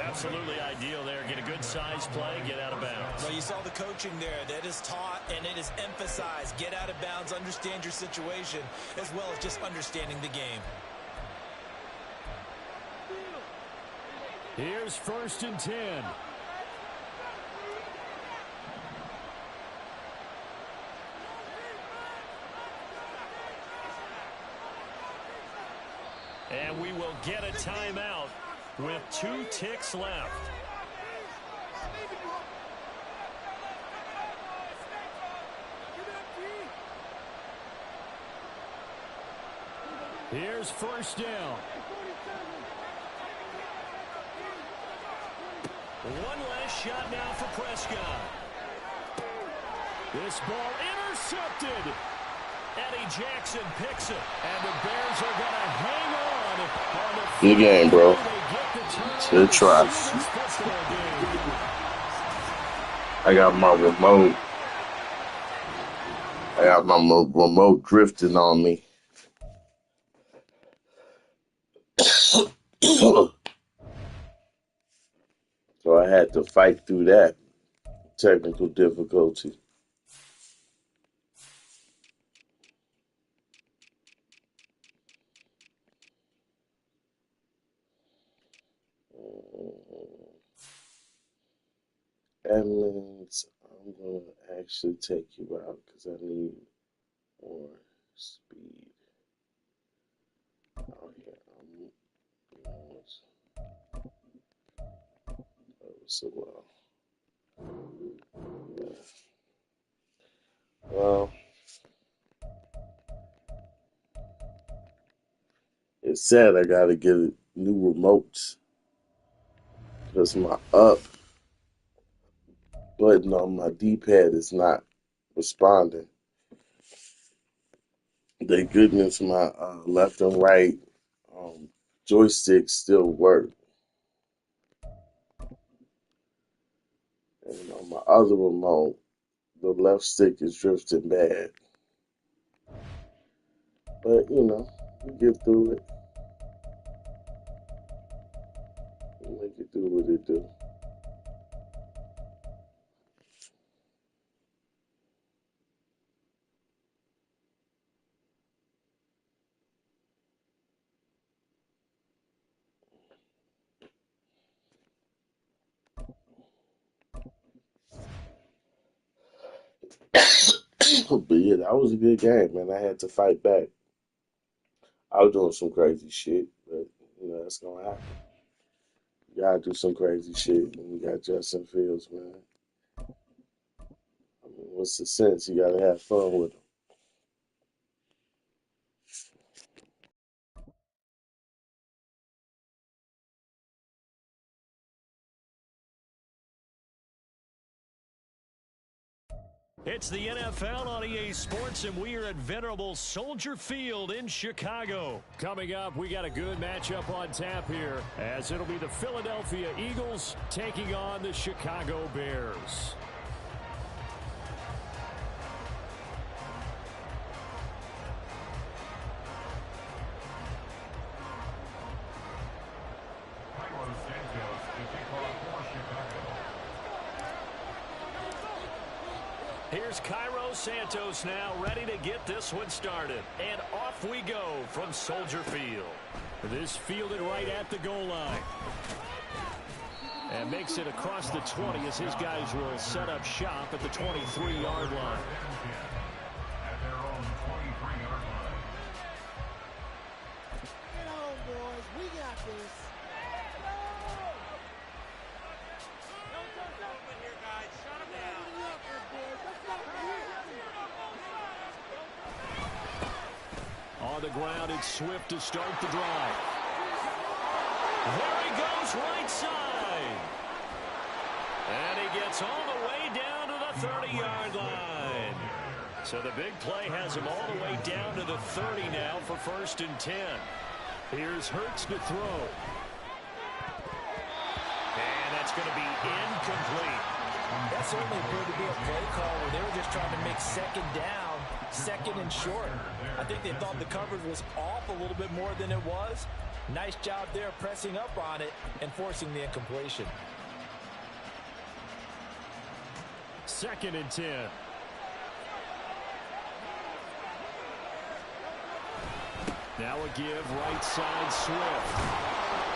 Absolutely ideal there. Get a good size play, get out of bounds. Well, you saw the coaching there. That is taught and it is emphasized. Get out of bounds, understand your situation, as well as just understanding the game. Here's 1st and 10. And we will get a timeout with 2 ticks left. Here's 1st down. One last shot now for Prescott. This ball intercepted. Eddie Jackson picks it, and the Bears are going to hang on the Good game, bro. Good try. I got my remote. Remote drifting on me. So I had to fight through that technical difficulty. That means I'm going to actually take you out because I need more speed. Oh, yeah. So well. Well, it said I got to get new remotes because my up button on my D-pad is not responding. Thank goodness my left and right joysticks still work. And on my other remote, the left stick is drifting bad. But, you know, we get through it. We make it do what it do. But yeah, that was a good game, man. I had to fight back. I was doing some crazy shit, but, you know, that's going to happen. You got to do some crazy shit when you got Justin Fields, man. I mean, what's the sense? You got to have fun with him. It's the NFL on EA Sports, and we are at venerable Soldier Field in Chicago. Coming up, we got a good matchup on tap here, as it'll be the Philadelphia Eagles taking on the Chicago Bears. Here's Cairo Santos now, ready to get this one started. And off we go from Soldier Field. This fielded right at the goal line. And makes it across the 20 as his guys will set up shop at the 23-yard line. At their own 23-yard line. Get on, boys. We got this. On the ground, it's Swift to start the drive. There he goes, right side. And he gets all the way down to the 30-yard line. So the big play has him all the way down to the 30 now for 1st and 10. Here's Hurts to throw. And that's going to be incomplete. That certainly appeared to be a play call where they were just trying to make second down, second and short. I think they thought the coverage was off a little bit more than it was. Nice job there pressing up on it and forcing the incompletion. 2nd and 10. Now a give right side Swift.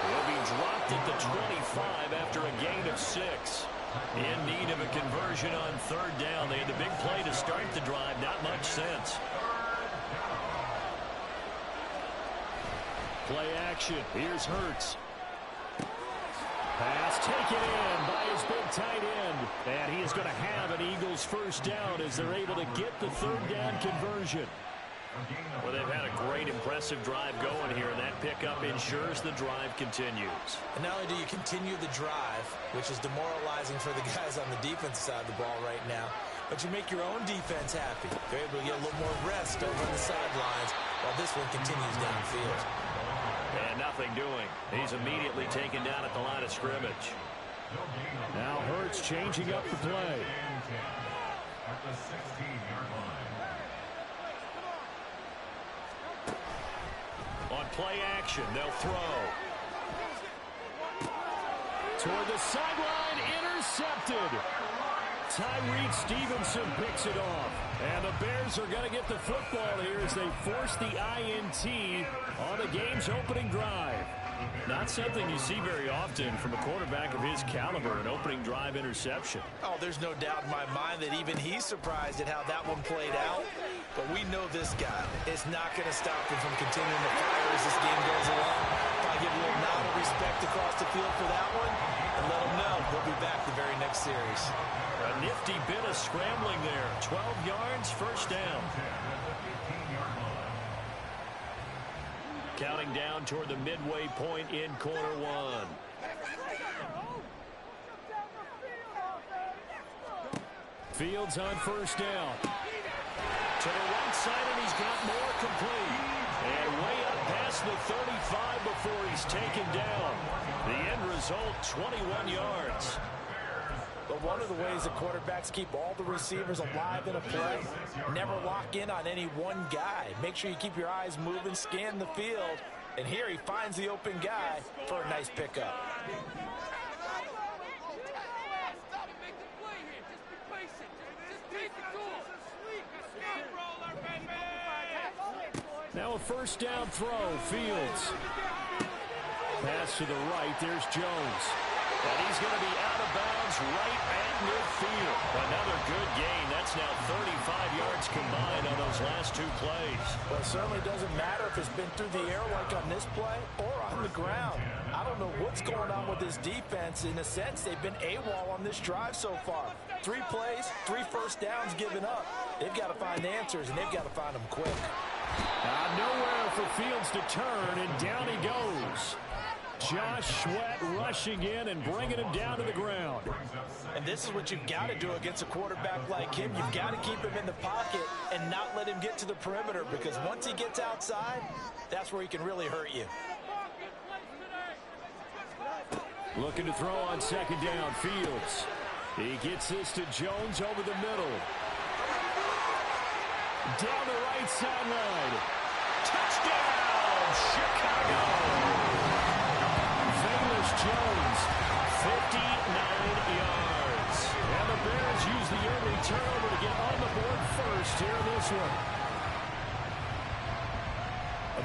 He'll be dropped at the 25 after a gain of 6. In need of a conversion on 3rd down. They had the big play to start the drive. Not much sense. Play action. Here's Hurts. Pass taken in by his big tight end. And he is going to have an Eagles 1st down as they're able to get the 3rd down conversion. Well, they've had a great, impressive drive going here, and that pickup ensures the drive continues. And not only do you continue the drive, which is demoralizing for the guys on the defense side of the ball right now, but you make your own defense happy. They're able to get a little more rest over on the sidelines while this one continues downfield. And nothing doing. He's immediately taken down at the line of scrimmage. Now Hurts changing up the play. At the 16-yard line. On play action, they'll throw. Toward the sideline, intercepted. Tyreek Stevenson picks it off. And the Bears are going to get the football here as they force the INT on the game's opening drive. Not something you see very often from a quarterback of his caliber, an opening drive interception. Oh, there's no doubt in my mind that even he's surprised at how that one played out. But we know this guy is not going to stop him from continuing to fire as this game goes along. I'll give a little nod of respect across the field for that one and let him know he'll be back the very next series. A nifty bit of scrambling there. 12 yards, 1st down. Counting down toward the midway point in quarter 1. Fields on 1st down. To the right side, and he's got more complete. And way up past the 35 before he's taken down. The end result, 21 yards. But one of the ways that quarterbacks keep all the receivers alive in a play, never lock in on any one guy. Make sure you keep your eyes moving, scan the field. And here he finds the open guy for a nice pickup. Now a first down throw, Fields. Pass to the right, there's Jones. And he's going to be out of bounds right at midfield. Another good gain. That's now 35 yards combined on those last two plays. Well, it certainly doesn't matter if it's been through the air like on this play or on the ground. I don't know what's going on with this defense. In a sense, they've been AWOL on this drive so far. 3 plays, 3 first downs given up. They've got to find answers, and they've got to find them quick. Nowhere for Fields to turn, and down he goes. Josh Sweat rushing in and bringing him down to the ground. And this is what you've got to do against a quarterback like him. You've got to keep him in the pocket and not let him get to the perimeter, because once he gets outside, that's where he can really hurt you. Looking to throw on second down, Fields. He gets this to Jones over the middle. Down the right sideline. Touchdown, Chicago! Jones, 59 yards. And the Bears use the early turnover to get on the board first here in this one.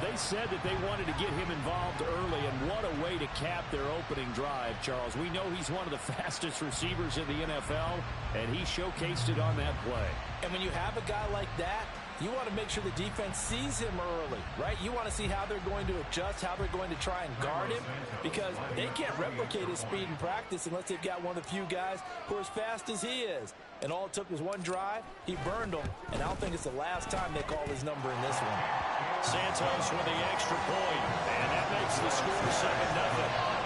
They said that they wanted to get him involved early, and what a way to cap their opening drive, Charles. We know he's one of the fastest receivers in the NFL, and he showcased it on that play. And when you have a guy like that, you want to make sure the defense sees him early, right? You want to see how they're going to adjust, how they're going to try and guard him, because they can't replicate his speed in practice unless they've got one of the few guys who are as fast as he is. And all it took was one drive. He burned them, and I don't think it's the last time they call his number in this one. Santos with the extra point, and that makes the score 7-0.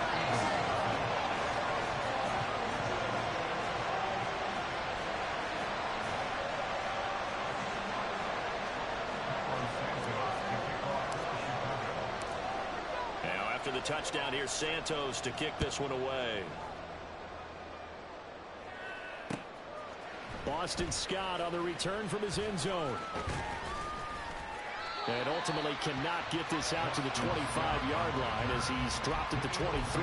The touchdown here, Santos to kick this one away. Boston Scott on the return from his end zone. And ultimately cannot get this out to the 25-yard line as he's dropped at the 23.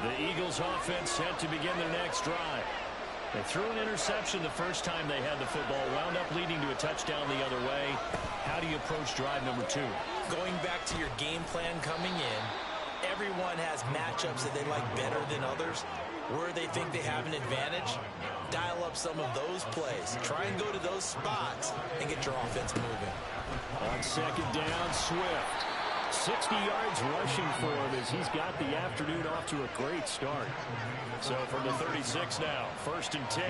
The Eagles offense set to begin their next drive. They threw an interception the first time they had the football, wound up leading to a touchdown the other way. How do you approach drive number 2? Going back to your game plan coming in, everyone has matchups that they like better than others. Where they think they have an advantage, dial up some of those plays. Try and go to those spots and get your offense moving. On second down, Swift. 60 yards rushing for him as he's got the afternoon off to a great start. So from the 36 now, 1st and 10.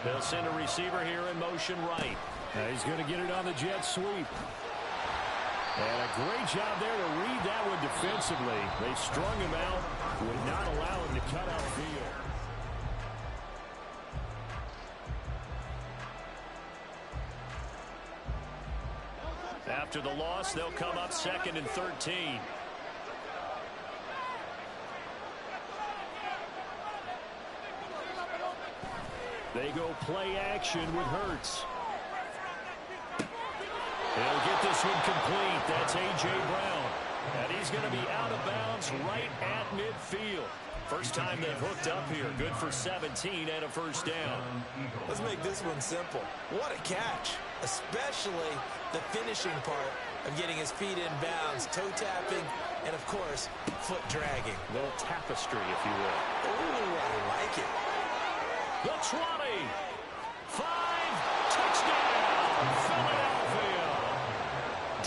They'll send a receiver here in motion right. Now he's going to get it on the jet sweep. And a great job there to read that one defensively. They strung him out, would not allow him to cut out field. After the loss, they'll come up 2nd and 13. They go play action with Hurts. He'll get this one complete. That's A.J. Brown. And he's going to be out of bounds right at midfield. First time they've hooked up here. Good for 17 and a first down. Let's make this one simple. What a catch, especially the finishing part of getting his feet in bounds, toe tapping, and of course, foot dragging. A little tapestry, if you will. Ooh, I like it. The 20. 5. Touchdown. Philadelphia.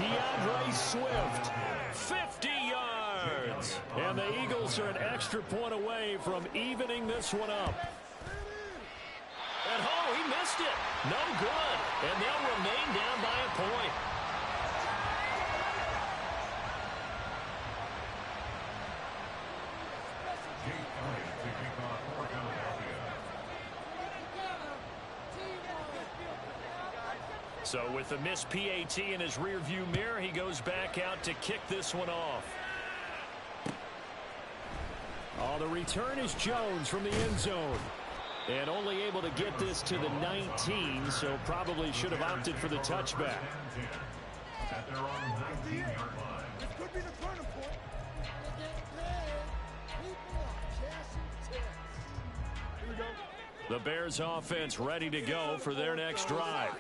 DeAndre Swift. 50 yards. And the Eagles are an extra point away from evening this one up. And he missed it. No good. And they'll remain down by a point. So with the missed PAT in his rearview mirror, he goes back out to kick this one off. Oh, the return is Jones from the end zone. And only able to get this to the 19, so probably should have opted for the touchback. At their own 19-yard line. This could be the turning point. They're getting paid. People are cashing tips. Here we go. The Bears offense ready to go for their next drive.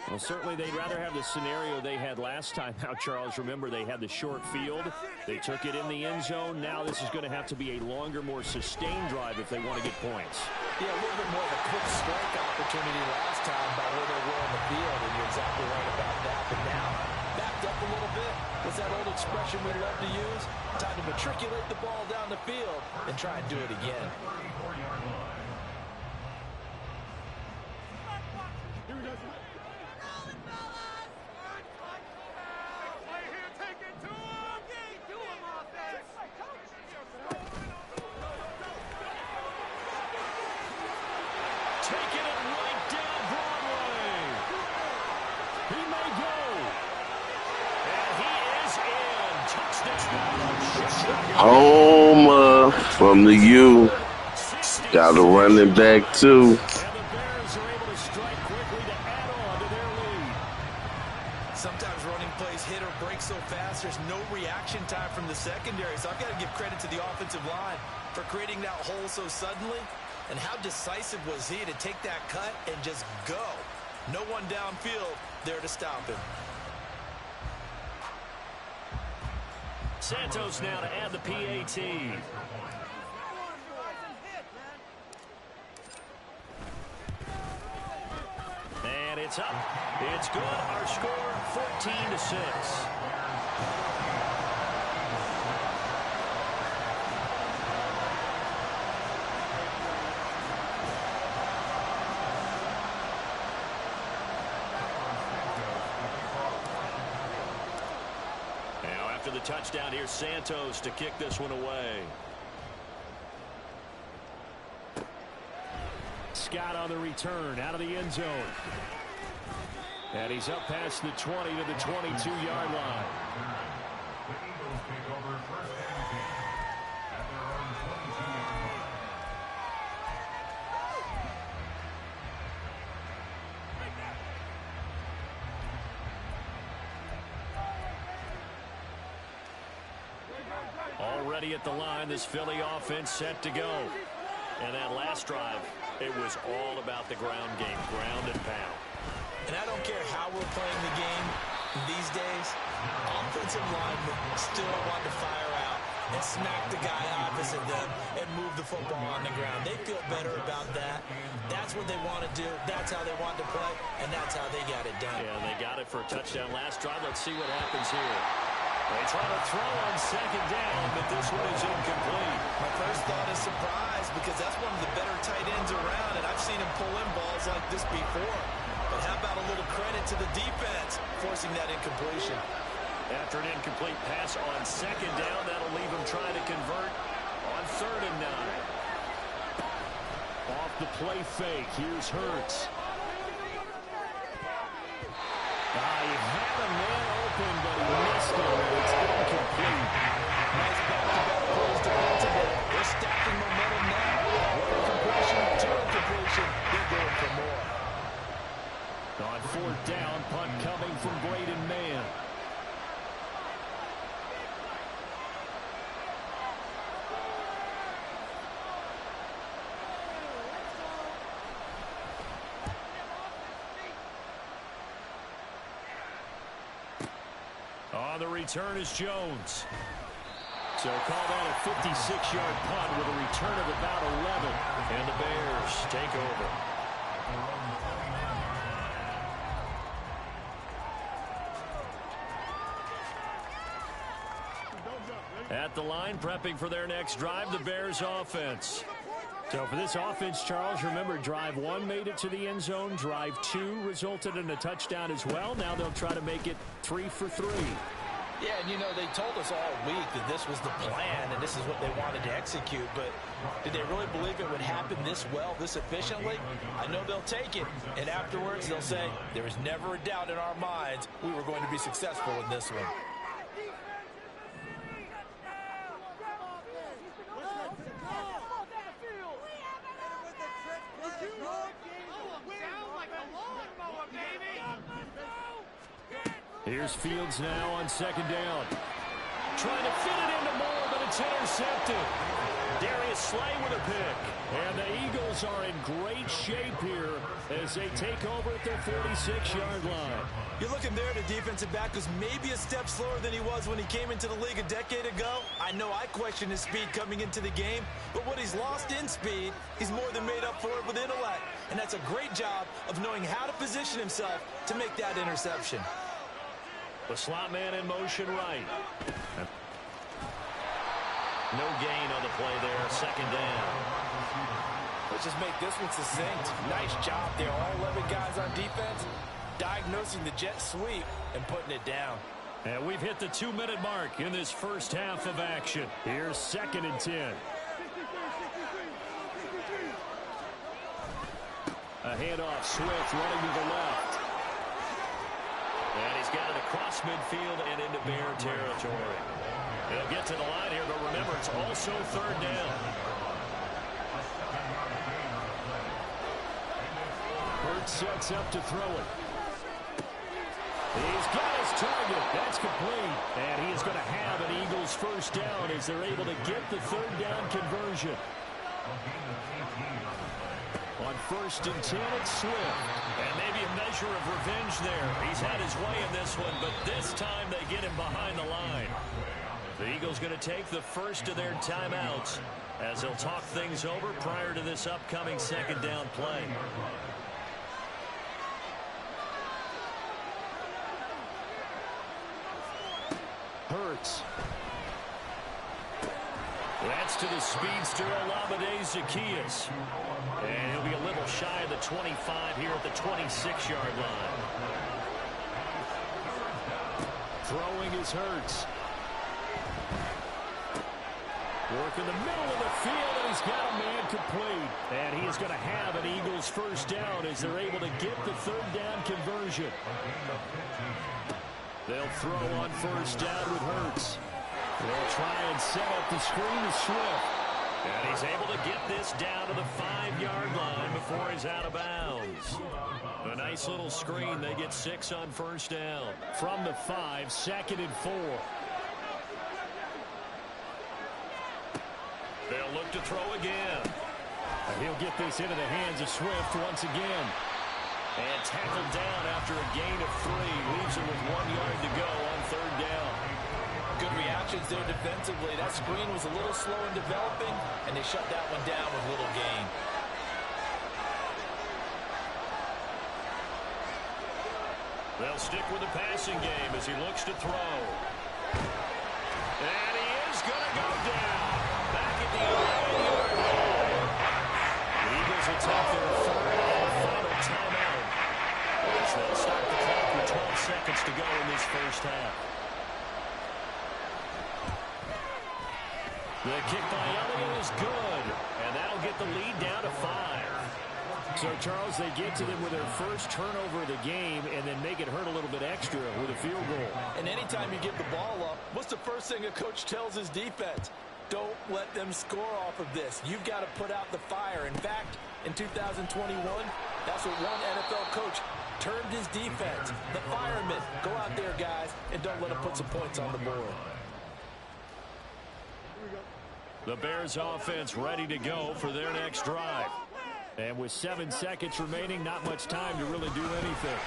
Well, certainly they'd rather have the scenario they had last time out, Charles. Remember, they had the short field. They took it in the end zone. Now this is going to have to be a longer, more sustained drive if they want to get points. Yeah, a little bit more of a quick strike opportunity last time by where they were on the field, and you're exactly right about that. But now, backed up a little bit. What's that old expression we love to use? Time to matriculate the ball down the field and try and do it again. 34-yard line. Taking it right down Broadway. He may go. And he is in. Touchdown. Home from the U. Got a running back, too. And the Bears are able to strike quickly to add on to their lead. Sometimes running plays hit or break so fast, there's no reaction time from the secondary. So I've got to give credit to the offensive line for creating that hole so suddenly. And how decisive was he to take that cut and just go? No one downfield there to stop him. Santos now to add the PAT. And it's up. It's good. Our score, 14-6. After the touchdown, here's Santos to kick this one away. Scott on the return out of the end zone. And he's up past the 20 to the 22-yard line. The Eagles take over first and 10 at their own 22-yard line. Already at the line, this Philly offense set to go. And that last drive, it was all about the ground game, ground and pound. And I don't care how we're playing the game these days, offensive linemen still want to fire out and smack the guy opposite them and move the football on the ground. They feel better about that. That's what they want to do. That's how they want to play, and that's how they got it done. Yeah, they got it for a touchdown last drive. Let's see what happens here. They try to throw on second down, but this one is incomplete. My first thought is surprise because that's one of the better tight ends around, and I've seen him pull in balls like this before. But how about a little credit to the defense forcing that incompletion? After an incomplete pass on second down, that'll leave him trying to convert on 3rd and 9. Off the play fake, here's Hurts. He had a man open, but he missed him, and it's incomplete. Nice back-to-back plays defensively. They're stacking momentum now. One incompletion, two incompletion. They're going for more. On 4th down, punt coming from Braden Mann. On the return is Jones. So call that a 56-yard punt with a return of about 11. And the Bears take over. At the line, prepping for their next drive, the Bears offense. So for this offense, Charles, remember, drive 1 made it to the end zone. Drive 2 resulted in a touchdown as well. Now they'll try to make it 3 for 3. Yeah, and you know, they told us all week that this was the plan and this is what they wanted to execute, but did they really believe it would happen this well, this efficiently? I know they'll take it, and afterwards they'll say, there was never a doubt in our minds we were going to be successful in this one. Here's Fields now on second down. Trying to fit it into Moore, but it's intercepted. Darius Slay with a pick. And the Eagles are in great shape here as they take over at their 46-yard line. You're looking there at a defensive back who's maybe a step slower than he was when he came into the league a decade ago. I know I questioned his speed coming into the game, but what he's lost in speed, he's more than made up for it with intellect. And that's a great job of knowing how to position himself to make that interception. The slot man in motion right. No gain on the play there. Second down. Let's just make this one succinct. Nice job there. All 11 guys on defense diagnosing the jet sweep and putting it down. And we've hit the 2-minute mark in this first half of action. Here's 2nd and 10. A handoff. Swift running to the left. And he's got it across midfield and into Bear territory. They'll get to the line here, but remember, it's also 3rd down. Hurts sets up to throw it. He's got his target. That's complete. And he is going to have an Eagles first down as they're able to get the 3rd down conversion. On 1st and 10, it's Swift. And maybe a measure of revenge there. He's had his way in this one, but this time they get him behind the line. The Eagles going to take the first of their timeouts as they'll talk things over prior to this upcoming 2nd down play. Hurts. That's to the speedster, Olamide Zaccheaus. And he'll be a little shy of the 25 here at the 26-yard line. Throwing is Hurts. Work in the middle of the field, and he's got a man complete. And he is going to have an Eagles first down as they're able to get the 3rd down conversion. They'll throw on 1st down with Hurts. They'll try and set up the screen to Swift. And he's able to get this down to the 5-yard line before he's out of bounds. A nice little screen. They get 6 on 1st down. From the 5, 2nd and 4. They'll look to throw again. And he'll get this into the hands of Swift once again. And tackled down after a gain of 3. Leaves him with 1 yard to go on 3rd down. Good reactions there defensively. That screen was a little slow in developing, and they shut that one down with little gain. They'll stick with the passing game as he looks to throw. And he is going to go down. Back at the 11-yard line. The Eagles will take their 3rd and final timeout as they'll stop the clock with 12 seconds to go in this first half. The kick by Elliott is good, and that'll get the lead down to 5. So, Charles, they get to them with their first turnover of the game and then make it hurt a little bit extra with a field goal. And anytime you give the ball up, what's the first thing a coach tells his defense? Don't let them score off of this. You've got to put out the fire. In fact, in 2021, that's what one NFL coach termed his defense. The firemen. Go out there, guys, and don't let them put some points on the board. The Bears offense ready to go for their next drive. And with 7 seconds remaining, not much time to really do anything.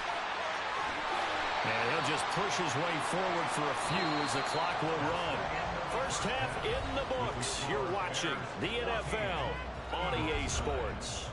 And he'll just push his way forward for a few as the clock will run. First half in the books. You're watching the NFL on EA Sports.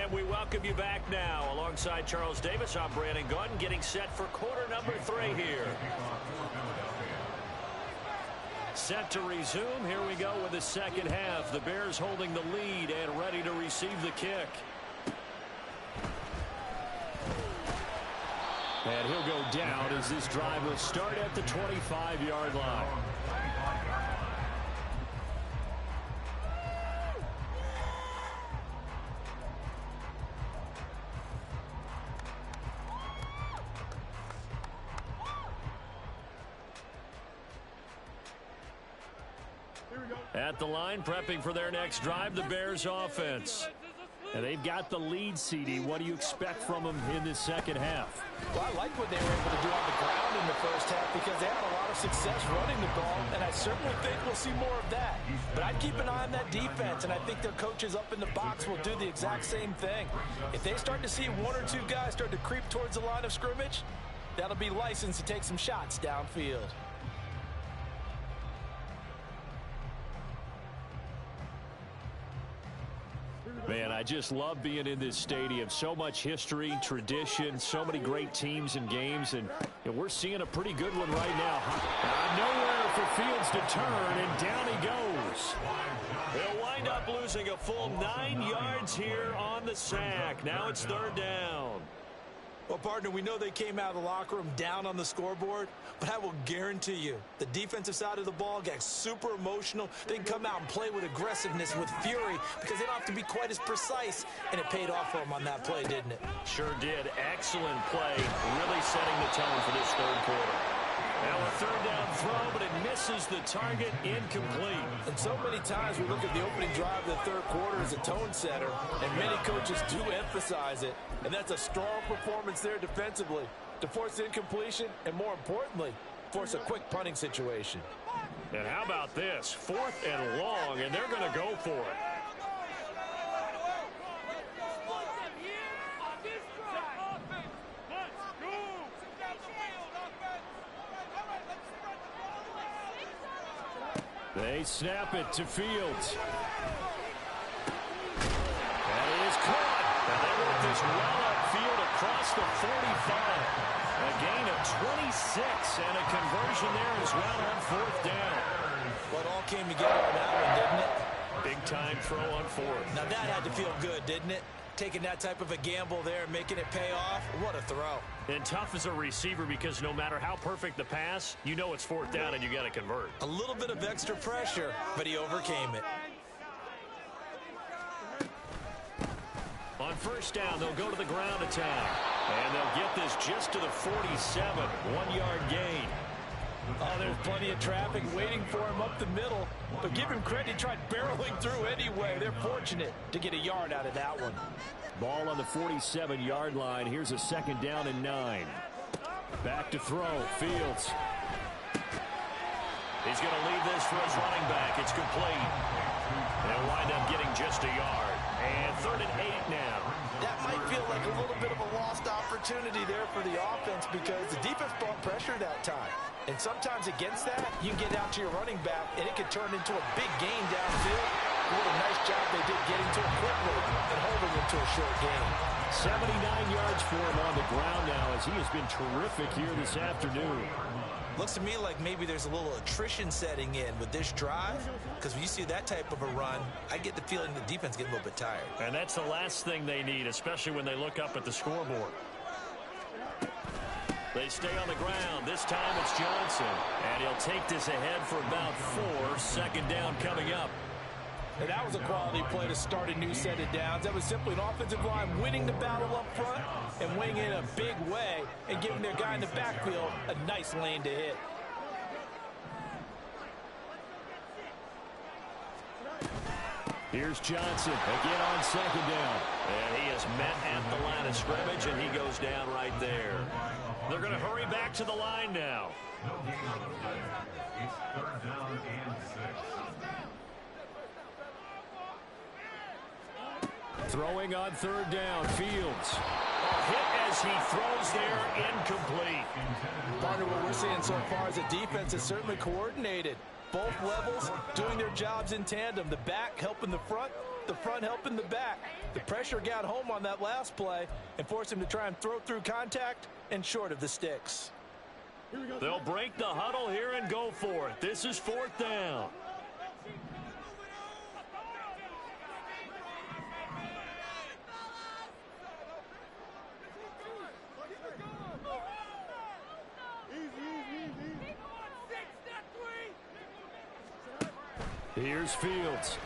And we welcome you back now. Alongside Charles Davis, I'm Brandon Gaudin, getting set for quarter number 3 here. Set to resume. Here we go with the second half. The Bears holding the lead and ready to receive the kick. And he'll go down as this drive will start at the 25-yard line. At the line, prepping for their next drive, the Bears offense. And they've got the lead, CD. What do you expect from them in this second half? Well, I like what they were able to do on the ground in the first half because they had a lot of success running the ball, and I certainly think we'll see more of that. But I'd keep an eye on that defense, and I think their coaches up in the box will do the exact same thing. If they start to see 1 or 2 guys start to creep towards the line of scrimmage, that'll be licensed to take some shots downfield. Man, I just love being in this stadium. So much history, tradition, so many great teams and games, and we're seeing a pretty good one right now. Nowhere for Fields to turn, and down he goes. They'll wind up losing a full 9 yards here on the sack. Now it's third down. Well, partner, we know they came out of the locker room down on the scoreboard, but I will guarantee you the defensive side of the ball got super emotional. They can come out and play with aggressiveness, with fury, because they don't have to be quite as precise, and it paid off for them on that play, didn't it? Sure did. Excellent play, really setting the tone for this third quarter. Now a third down throw, but it misses the target, incomplete. And so many times we look at the opening drive of the third quarter as a tone setter, and many coaches do emphasize it. And that's a strong performance there defensively to force incompletion and, more importantly, force a quick punting situation. And how about this? 4th and long, and they're going to go for it. They snap it to Fields. That is caught. And they work this well upfield across the 45. A gain of 26 and a conversion there as well on 4th down. Well, it all came together on that one, didn't it? Big time throw on 4th. Now that had to feel good, didn't it? Taking that type of a gamble there and making it pay off. What a throw. And tough as a receiver because no matter how perfect the pass, you know it's 4th down and you got to convert. A little bit of extra pressure, but he overcame it. On 1st down, they'll go to the ground attack. And they'll get this just to the 47. 1-yard gain. Oh, there's plenty of traffic waiting for him up the middle. But give him credit, he tried barreling through anyway. They're fortunate to get a yard out of that one. Ball on the 47-yard line. Here's a 2nd down and 9. Back to throw. Fields. He's going to leave this for his running back. It's complete. They'll wind up getting just a yard. And 3rd and 8 now. That might feel like a little bit of a lost opportunity there for the offense because the defense brought pressure that time. And sometimes against that, you can get out to your running back, and it can turn into a big gain downfield. What a nice job they did getting to it quickly and holding him to a short gain. 79 yards for him on the ground now as he has been terrific here this afternoon. Looks to me like maybe there's a little attrition setting in with this drive, because when you see that type of a run, I get the feeling the defense gets a little bit tired. And that's the last thing they need, especially when they look up at the scoreboard. They stay on the ground. This time it's Johnson. And he'll take this ahead for about 4. 2nd down coming up. And that was a quality play to start a new set of downs. That was simply an offensive line winning the battle up front and winning in a big way and giving their guy in the backfield a nice lane to hit. Here's Johnson again on 2nd down. And he is met at the line of scrimmage, and he goes down right there. They're going to hurry back to the line now. No gain on the play. It's 3rd down and 6. Throwing on 3rd down, Fields. Hit as he throws there, incomplete. Partner, what we're seeing so far is a defense is certainly coordinated. Both levels doing their jobs in tandem. The back helping the front, the front helping the back. The pressure got home on that last play and forced him to try and throw through contact and short of the sticks. They'll break the huddle here and go for it. This is 4th down. Here's Fields.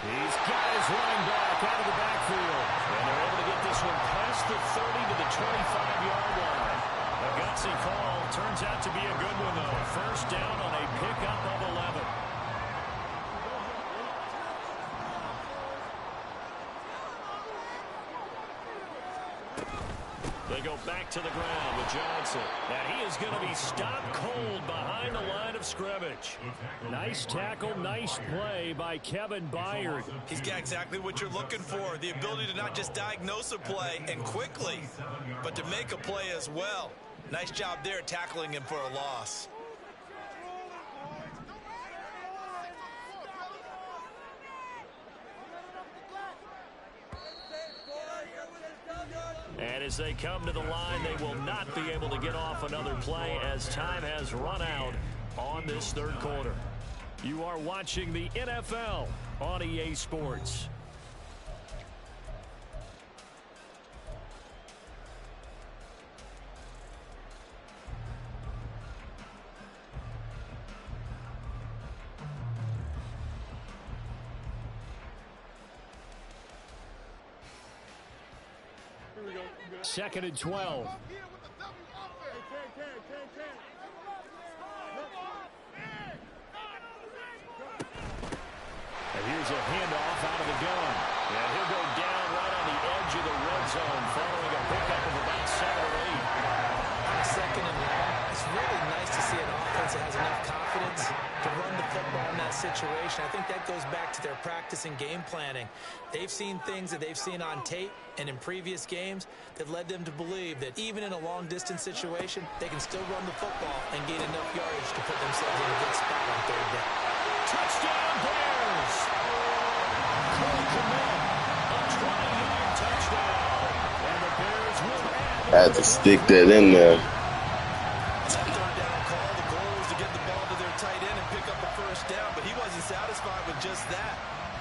He's got his running back out of the backfield. And they're able to get this one past the 30 to the 25-yard line. A gutsy call. Turns out to be a good one, though. First down on a pickup of 11. They go back to the ground with Johnson. And he is going to be stopped cold behind the line of scrimmage. Nice tackle, nice play by Kevin Byard. He's got exactly what you're looking for. The ability to not just diagnose a play and quickly, but to make a play as well. Nice job there tackling him for a loss. And as they come to the line, they will not be able to get off another play as time has run out on this third quarter. You are watching the NFL on EA Sports. Second and 12. And here's a handoff out of the gun. And he'll go down right on the edge of the red zone following a pickup of about 7 or 8. Second and long. It's really nice to see an offense that has enough confidence to run the football in that situation. I think that goes back to their practice and game planning. They've seen things that they've seen on tape and in previous games that led them to believe that even in a long-distance situation, they can still run the football and gain enough yardage to put themselves in a good spot on third down. Touchdown, Bears! Cole Kmet, a 20-yard touchdown. And the Bears will add. I had to stick that in there. Third down call. The goal was to get the ball to their tight end and pick up a first down, but he wasn't satisfied with just that.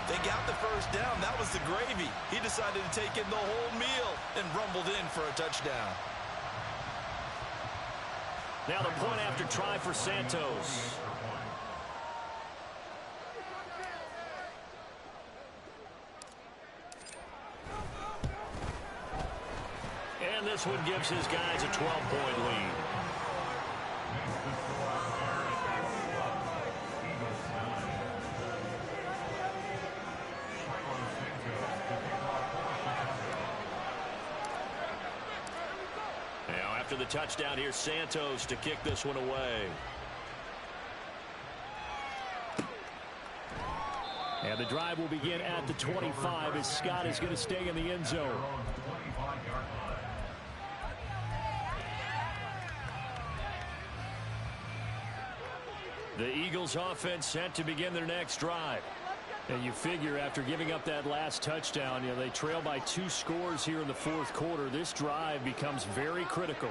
They got the first down. That was the gravy. He decided to take in the whole meal and rumbled in for a touchdown. Now the point after try for Santos. And this one gives his guys a 12-point lead. Now after the touchdown, here's Santos to kick this one away. And the drive will begin at the 25 as Scott is going to stay in the end zone. The Eagles offense set to begin their next drive. And you figure after giving up that last touchdown, they trail by 2 scores here in the fourth quarter. This drive becomes very critical.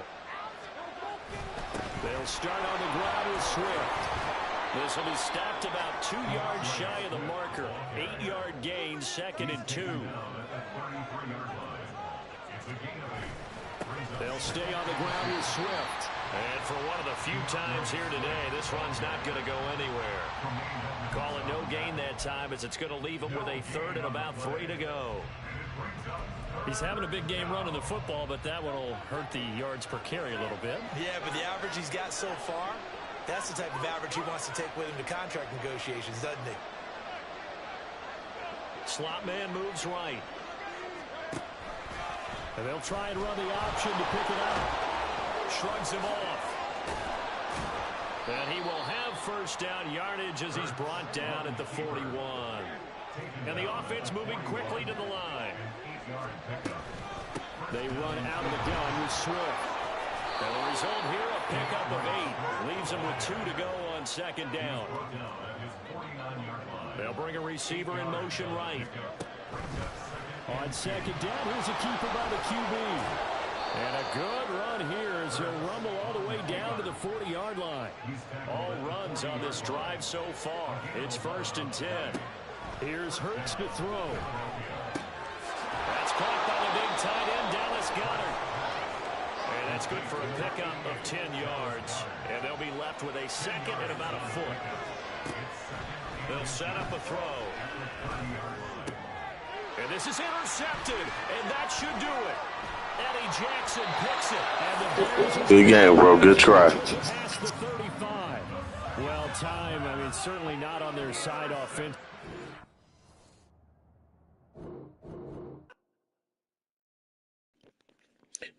They'll start on the ground with Swift. This will be stopped about 2 yards shy of the marker. 8-yard gain, 2nd and 2. They'll stay on the ground with Swift. And for one of the few times here today, this run's not going to go anywhere. Call it no gain that time as it's going to leave him with a 3rd and about 3 to go. He's having a big game running the football, but that one will hurt the yards per carry a little bit. Yeah, but the average he's got so far, that's the type of average he wants to take with him to contract negotiations, doesn't he? Slot man moves right. And they'll try and run the option to pick it up. Shrugs him off. And he will have first down yardage as he's brought down at the 41. And the offense moving quickly to the line. They run out of the gun with Swift. And the result here, a pickup of 8. Leaves them with 2 to go on 2nd down. They'll bring a receiver in motion right. On second down, here's a keeper by the QB. And a good run here as he'll rumble all the way down to the 40-yard line. All runs on this drive so far. It's 1st and 10. Here's Hurts to throw. That's caught by the big tight end, Dallas Goedert. And that's good for a pickup of 10 yards. And they'll be left with a second and about a foot. They'll set up a throw. And this is intercepted. And that should do it. Eddie Jackson picks it. And the Good game, bro. Good try. Past the 35. Well, time, I mean, certainly not on their side offense.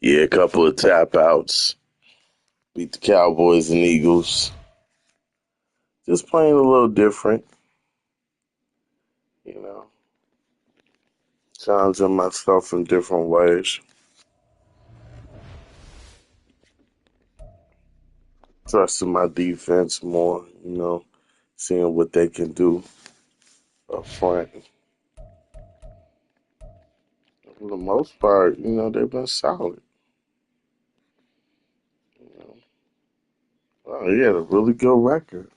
Yeah, a couple of tap outs. Beat the Cowboys and Eagles. Just playing a little different. You know. Challenging myself in different ways. Trusting my defense more, you know, seeing what they can do up front. For the most part, you know, they've been solid. You know. Oh, he had a really good record.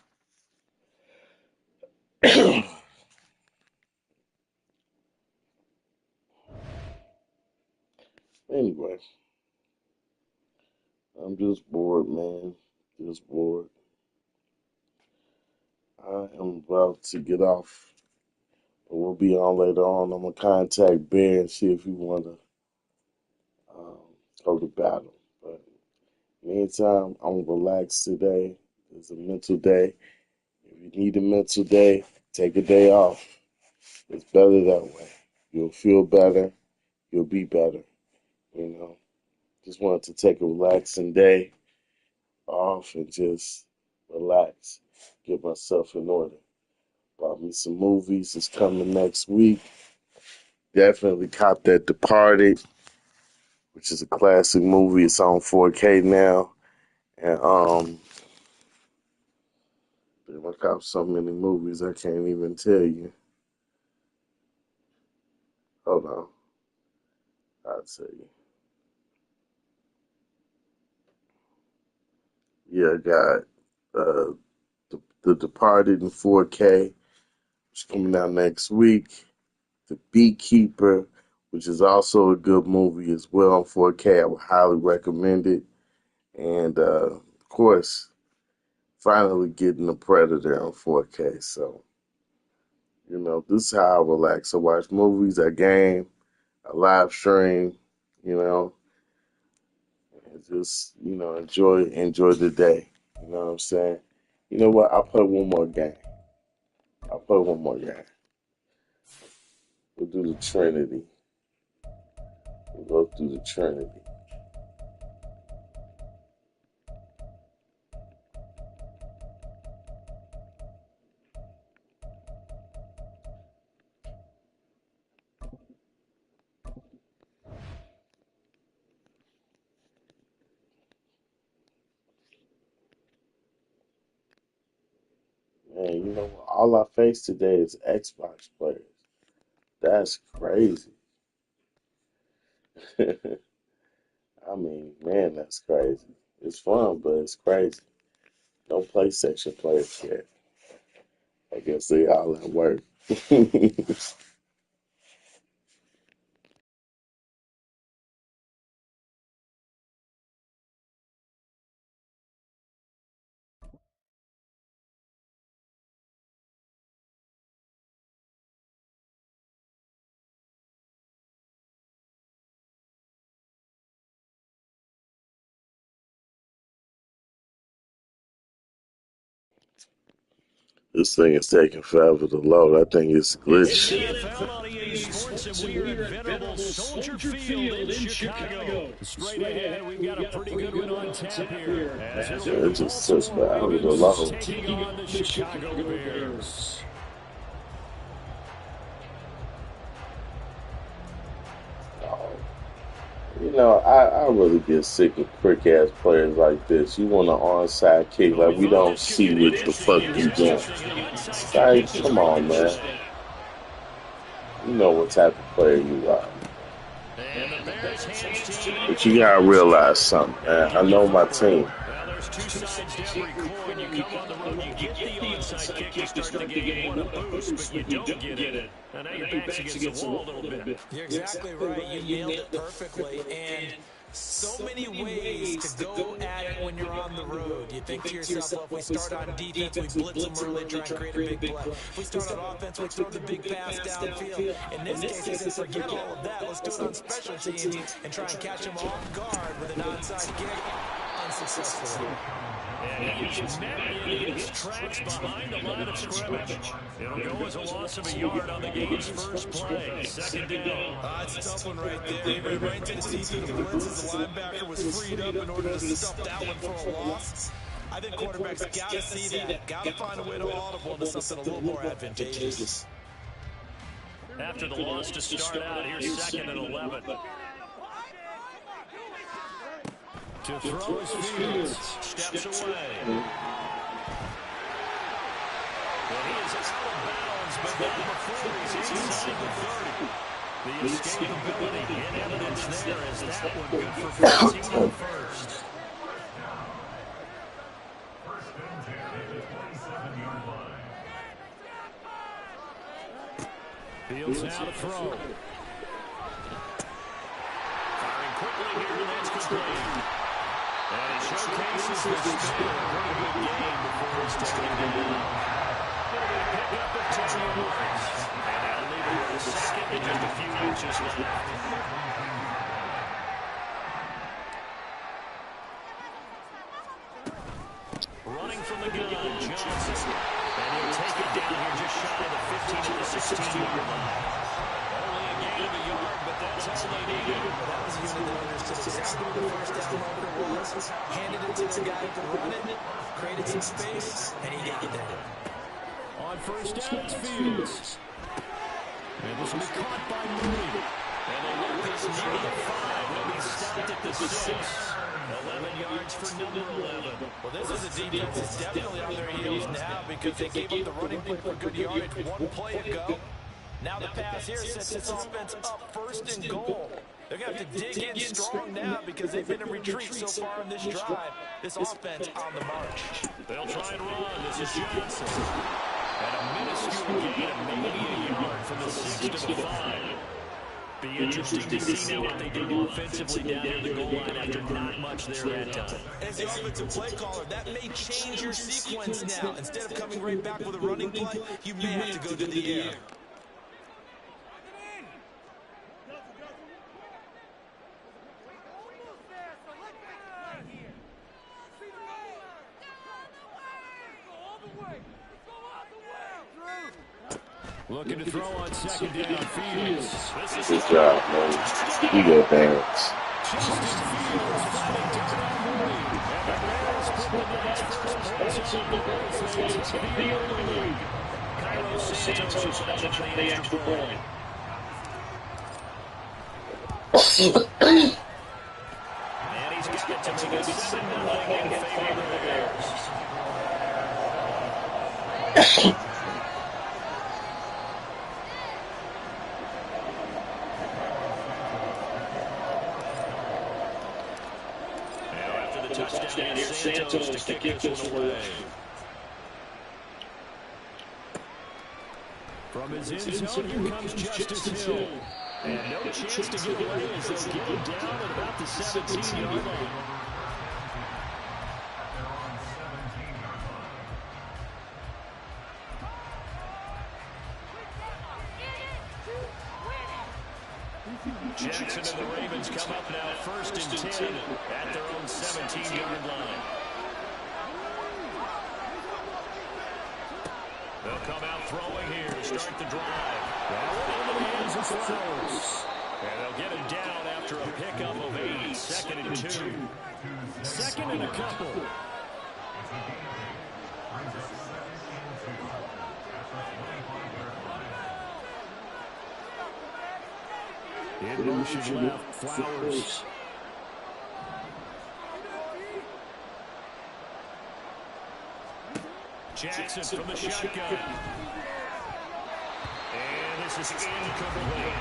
Anyway, I'm just bored, man. Just bored. I am about to get off. But we'll be on later on. I'm going to contact Bear and see if he want to go to battle. But meantime, I'm relaxed today. It's a mental day. If you need a mental day, take a day off. It's better that way. You'll feel better. You'll be better. You know, just wanted to take a relaxing day off and just relax, get myself in order. Bought me some movies. It's coming next week. Definitely cop that Departed, which is a classic movie. It's on 4K now. And I cop so many movies I can't even tell you. Hold on. I'll tell you. Yeah, I got the Departed in 4K, which is coming out next week. The Beekeeper, which is also a good movie as well on 4K. I would highly recommend it. And of course, finally getting The Predator on 4K. So, you know, this is how I relax. I watch movies, I game, I live stream, you know, and just, you know, enjoy the day. You know what I'm saying? You know what? I'll play one more game. We'll do the Trinity. We'll go through the Trinity. Man, you know what? All I face today is Xbox players. That's crazy. I mean, man, that's crazy. It's fun, but it's crazy. No PlayStation players yet. I guess they all at work. This thing is taking forever to load. I think it's It's glitched. NFL on EA Sports, and we're at venerable Soldier Field in Chicago. Straight ahead, we've got a pretty good one on tap here. As it'll be It the just took Baltimore forever to Ravens load. taking on the Chicago Bears. Oh, you I really get sick of quick ass players like this. You want an onside kick, like we don't see what the fuck you doing. Like, come on, man. You know what type of player you are. But you gotta realize something, man. I know my team. Well, there's two sides to every coin. You come on the road, you get the onside kick to start the game. You want a boost, but you don't get it. And now your back's against the wall a little bit. You're exactly right. You nailed it perfectly. And so many ways to go at it when you're on the road. You think to yourself, well, if we start on defense, we blitz them early, try and create a big play. If we start on offense, we throw the big pass downfield. In this case, he said, forget all of that. Let's do it on special teams and try and catch them off guard with an onside kick. Unsuccessfully. And he's met in his tracks behind the line of scrimmage. It'll go as a loss of a yard on the game's first play. Second down. It's a tough one right there. He ran right to the teeth of the blitzes. The linebacker was freed up in order to stuff that one for a loss. I think quarterbacks got to see that. Got to find a way to audible into something a little more advantageous. After the loss to start out, here's second and 11. To throw his Fields. Steps away. And he is out of bounds, but not before he's inside the 30. The escapability in evidence there is that one good for 14 on first. First and 10 at the 27-yard line. Fields now to throw. Firing quickly here, and that's complete. And he showcases the speed. A pretty good game before he's taken down. Going to get a pickup of 10 yards. And that'll leave him with a second and just a few inches left. Running from the gun, Johnson. And he'll take it down here just shy of the 15 to the 16-yard line. Only a gain of a yard, but that's all they needed. That was a unit that understood exactly what the first down marker was. Handed it to the guy who could run it, created some space, and he got it there. On first down, it's Fields. And this will be caught by Moody. And they'll look this near the 5. They'll be stopped at the 6. 11 yards for number 11. Well, this is a defense that's definitely on their heels now because they gave up the running play for good yardage one play ago. Now the pass here sets this offense up first and goal. They're going to have to dig in strong now because they've been in retreat so far on this drive. This offense on the march. They'll try and run. This is Johnson. And a minuscule gain of maybe a yard from the 6 to the 5. Be interesting to see now what they do offensively down near the goal line after not much there that time. As the offensive play caller, that may change your sequence now. Instead of coming right back with a running play, you may have to go to the air. Looking to throw on second down, Fields. Good job, man. You go, Barrett. And he's got it to make it 7-0 in favor of the Bears. Touchdown here, Santos to kick this one away. From his end zone, here comes Justice Hill. And no chance to get away as they'll get him down at about the 17-yard line. Jackson and the Ravens come up now first and 10 at their own 17-yard line. They'll come out throwing here to start the drive. Into the hands of Flowers. And they'll get him down after a pickup of 8. Second and 2. Second and a couple. In motion left, Flowers. Jackson from the shotgun. And this is incomplete.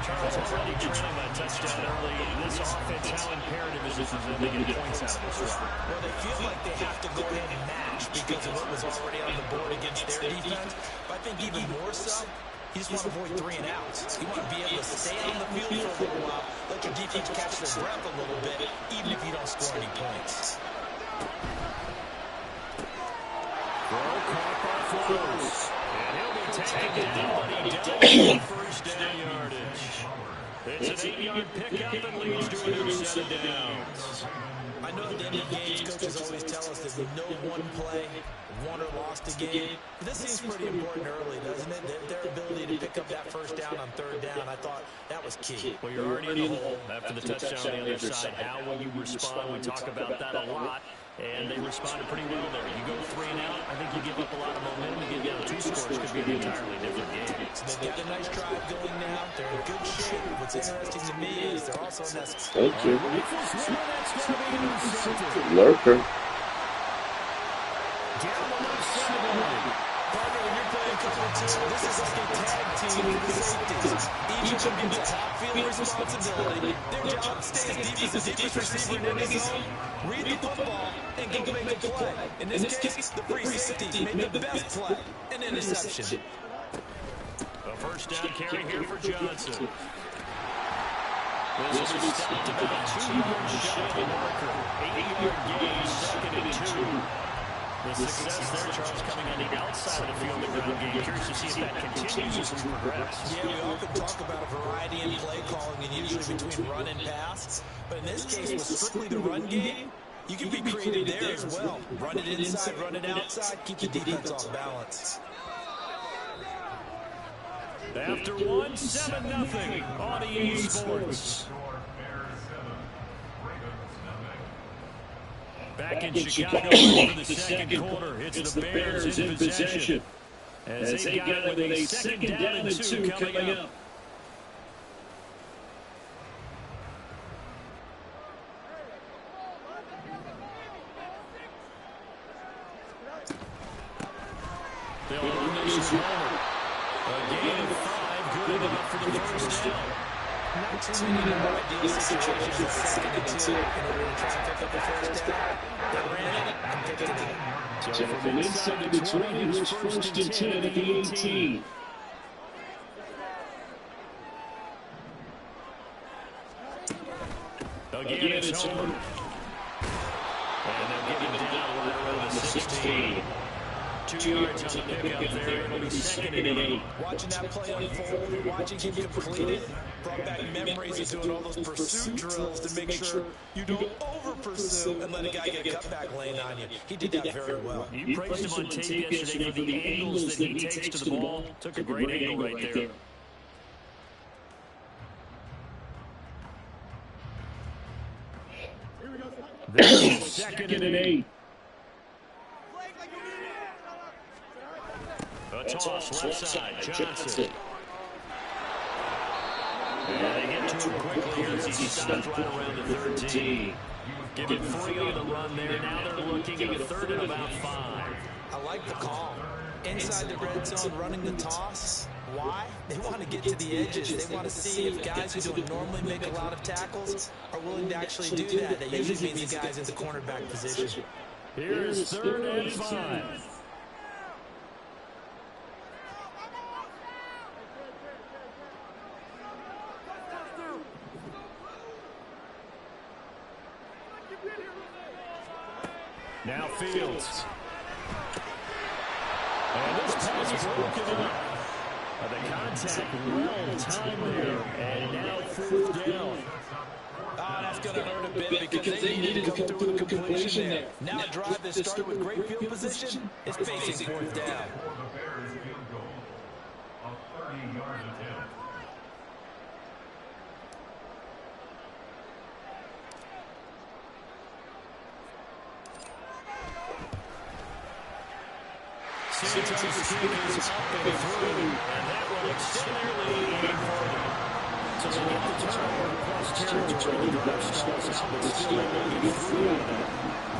Charles already trailing by a touchdown early. This offense, how imperative is it for them to get points out of this run? Well, they feel like they have to go ahead and match because of what was already on the board against their defense. But I think even more so, you just want to avoid 3 and outs. You want to be able to stay on the field for a little while, let your defense catch their breath a little bit, even if you don't score any points. Throw caught by Flowers. And he'll be taken down, but he does first down yardage. It's an 8-yard pickup and leads to a new set of downs. I know at the end of games, coaches always tell us that we know one play, won or lost a game. But this seems pretty important early, doesn't it? Their ability to pick up that first down on 3rd down, I thought that was key. Well, you're already in the hole after the touchdown on the other side. How will you respond? We talk about that a lot. And they responded pretty well there. You go 3 and out, I think you give up a lot of momentum. You get down 2 scores, could be an entirely different game. So they've got a nice drive going now. They're in good shape. What's interesting to me is they're also in that spot. Lurker. Down the left sideline. Partner, when you're playing cover 2, this is like a tag team with the safeties. Each of them gets a half-field responsibility. Their job stays deep as the deepest receiver in the zone. Read the football and go make a play. In this case, the free safety made the best play. An interception. A first down carry here for Johnson. This is stopped about 2 yards shy of the marker. 8-yard gain, 2nd and 2. The success there, Charles, coming on the outside of the field in the ground game. Curious to see if that continues as we progress. Yeah, we often talk about a variety in play calling and usually between run and pass. But in this case, with strictly the run game, you can be creative there as well. Run it inside, run it outside, keep the defense off balance. After 1, 7-0 on EA Sports. Back in Chicago for the second quarter. It's the Bears in possession. As they got it with a 2nd down and 2 coming up. They'll run this forward. A gain of 5, good enough for the first down. Not too many more ideal situations at 2nd and 2 in order to try and pick up the first down. They ran it and picked it up. So from inside the 20, it's 1st and 10 at the 18. Again, it's home. And they'll get him down right around the 16. 2 yards on the pickup there. It'll be 2nd and 8. Watching that play unfold, watching him complete it, brought back memories of doing all those pursuit drills to make sure you don't over-pursue and let a guy get a cutback lane on you. He did that very well. You praised him on tape yesterday for the angles that he takes to the ball. Took a great angle right there. This is 2nd and 8. A toss left side, Johnson. And they get to him quickly as he stopped right around the 13. Give it 3 on the run there. Now they're looking at a 3rd and about 5. I like the call. Inside the red zone, running the toss. Why? They want to get to the edges. They want to see if guys who don't normally make a lot of tackles are willing to actually do that. That usually means the guys in the cornerback position. Here's 3rd and 5. Now Fields. And this pass is broken up. The contact well timed there. And now 4th down. That's going to hurt a bit because they needed to come through with a completion there. Now a drive that started with great field position is facing 4th down. For the Bears field goal, a 30-yard attempt. Santos is up and through, and that will extend their lead even further. So they get the turnover across territory. The drive starts out, but still able to get through that.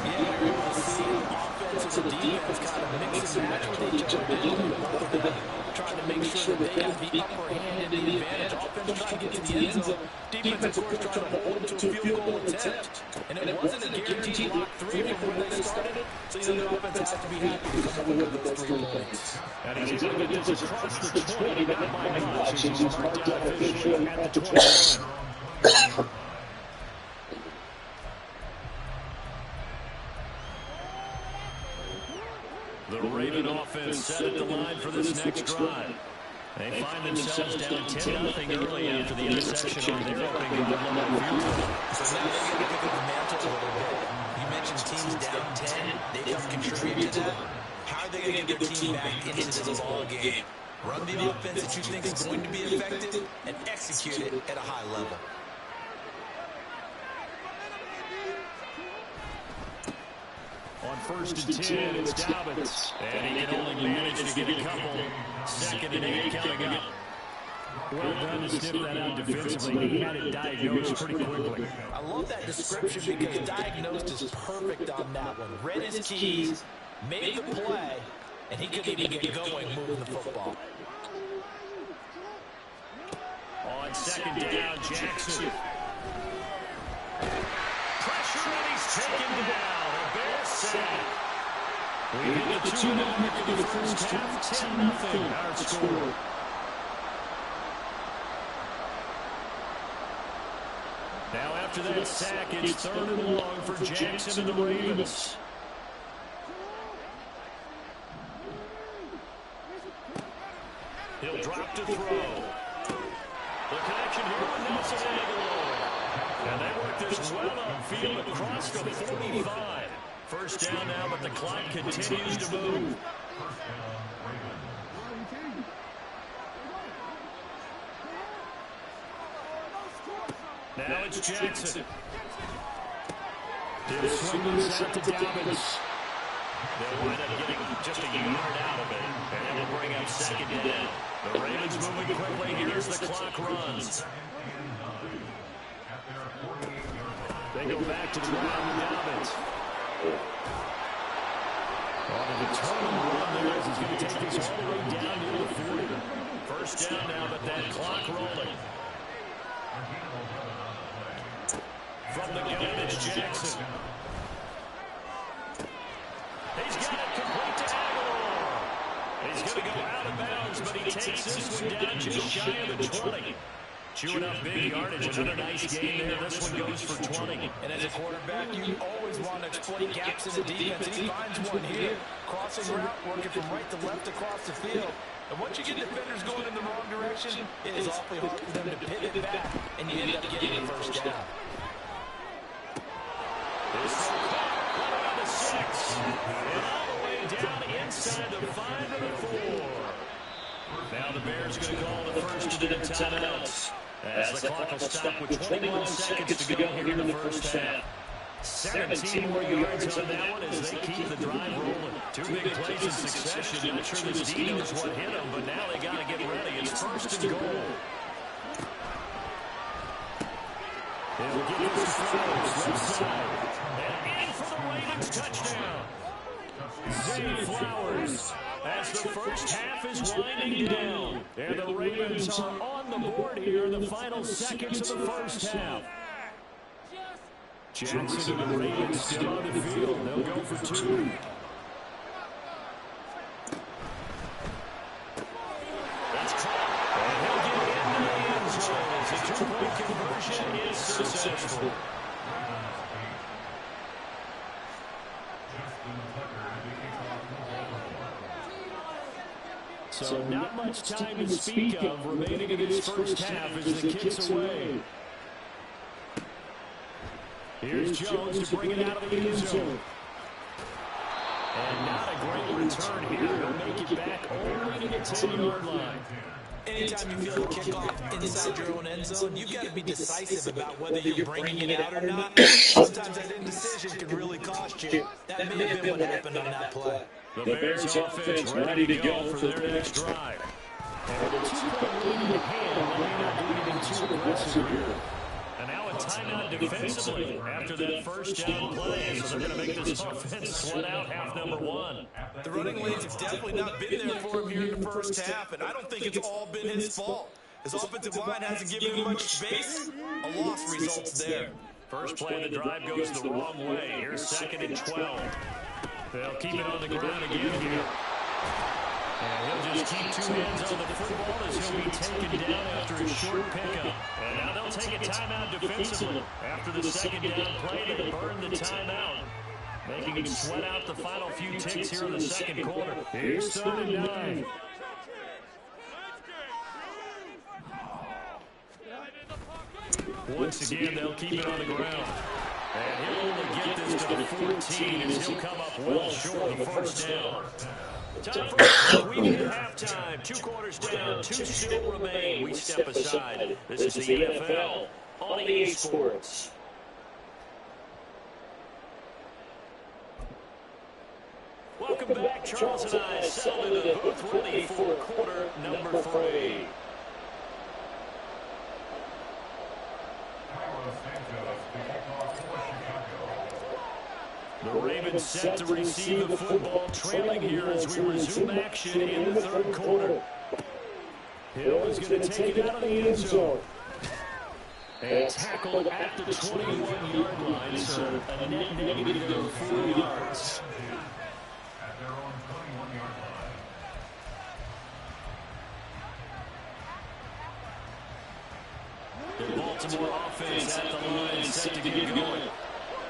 Yeah, you're able to see offense and defense defense kind of mix and match with each other, didn't they? Both of them trying to make sure that they have the upper hand and the advantage. Offense trying to get to the end zone. Defense, of course, trying to hold them to a field goal attempt. And it wasn't a guaranteed block 3 from where they started, so the offense has to be happy to come away with those 3 points. And he's able to get this across the 20, but not by much. He's marked down officially at the 21. The Raven offense set at the line for this next drive. They find themselves down 10-0 early after the interception on their opening drive on that field goal. So now they've got to pick up the mantle a little bit. You mentioned teams down 10. They don't contribute to that. How are they going to get their team back into this ball game? Run the offense that you think is going to be effective and execute it at a high level. On 1st and 10, it's Dobbins. And he can only manage to get a couple. 2nd and 8 coming up. Well done to sniff that out defensively. He had it diagnosed pretty quickly. I love that description because diagnosed is perfect on that one. Read his keys, made the play, and he couldn't even get going moving the football. On 2nd down, Jackson. Pressure, and he's taken down. A Bears sack. We hit the 2-0 mark in the first half. 10-0 our score. Now after that sack, it's 3rd and long for Jackson and the Ravens. He'll drop to throw. The connection here with Nelson Aguilar. And they work this well upfield across the 45. 1st down now, but the clock continues to move. Now it's Jackson. He'll swing this out to Dobbins. They'll wind up getting just a yard out of it. And it will bring up 2nd down. The Ravens moving quickly. Here's the clock runs. They go back to the ground with Dobbins. On a determined run there as he's going to take this all the way down near the 40. 1st down now, but that clock rolling. From the gun, it's Jackson. He's got it complete to Aguilar. He's going to go out of bounds, but he takes this one down just shy of the 20. Chewing up big yardage. Another nice game there. This one goes for 20. And as a quarterback, you always want to exploit gaps in the defense. And he finds one here. Crossing route, working from right to left across the field. And once you get defenders going in the wrong direction, it is awfully hard for them to pivot back, and you end up getting the 1st down. This running on the 6. And all the way down inside the 5 and the 4. Now the Bears going to call the 1st and then timeouts. As the clock will stop with 21 seconds to go here in the 1st half. 17 more yards on that one as they keep the drive rolling. 2 big plays in succession. Not sure this D knows what hit them, but now they got to get ready. It's 1st and goal. They'll get this to Flowers, left side. And in for the Ravens touchdown. Zay Flowers. As the 1st half is winding down. And the Ravens are on the board here in the final seconds of the 1st half. Jackson and the Ravens still on the field. They'll go for 2. That's caught. And he'll get into the end zone as a 2-point conversion is successful. So not much time to speak of remaining in this 1st half as the kicks away. Here's Jones to bring it out of the end zone. And not a great return here. He'll make it back only to the 10-yard line. Anytime you feel a kickoff inside your own end zone, you've got to be decisive about whether you're bringing it out or not. Sometimes that indecision can really cost you. That may have been what happened on that play. The Bears offense ready to go for their next drive. And with a 2-point lead in hand, they may not be even too aggressive here. And now a timeout defensively after that first down play. So they're going to make this offense sweat out half number one. The running lanes have definitely not been there for him here in the first half, and I don't think it's all been his fault. His offensive line hasn't given him much space. A loss results there. First play of the drive goes the wrong way. Here's 2nd and 12. They'll keep it on the ground again here. And he'll just keep two hands on the football as he'll be taken down after a short pickup. And now they'll take a timeout defensively. After the second down play, they burn the timeout, making him sweat out the final few ticks here in the second quarter. Here's 3rd and 9. Once again, they'll keep it on the ground. And he'll only get this to the 14 as he'll come up well short of the first down. Time for a week at halftime. 2 quarters down, 2 still remain. We step aside. This is the NFL on EA Sports. Welcome back. Charles and I settled into the booth ready for quarter number 3. The Ravens set to receive the football, trailing here as we resume action in the third quarter. Hill is going to take it out of the end zone. And tackled at the 21-yard line, so a net negative of 4 yards. At their own 21-yard line. The Baltimore offense at the line, set to get going.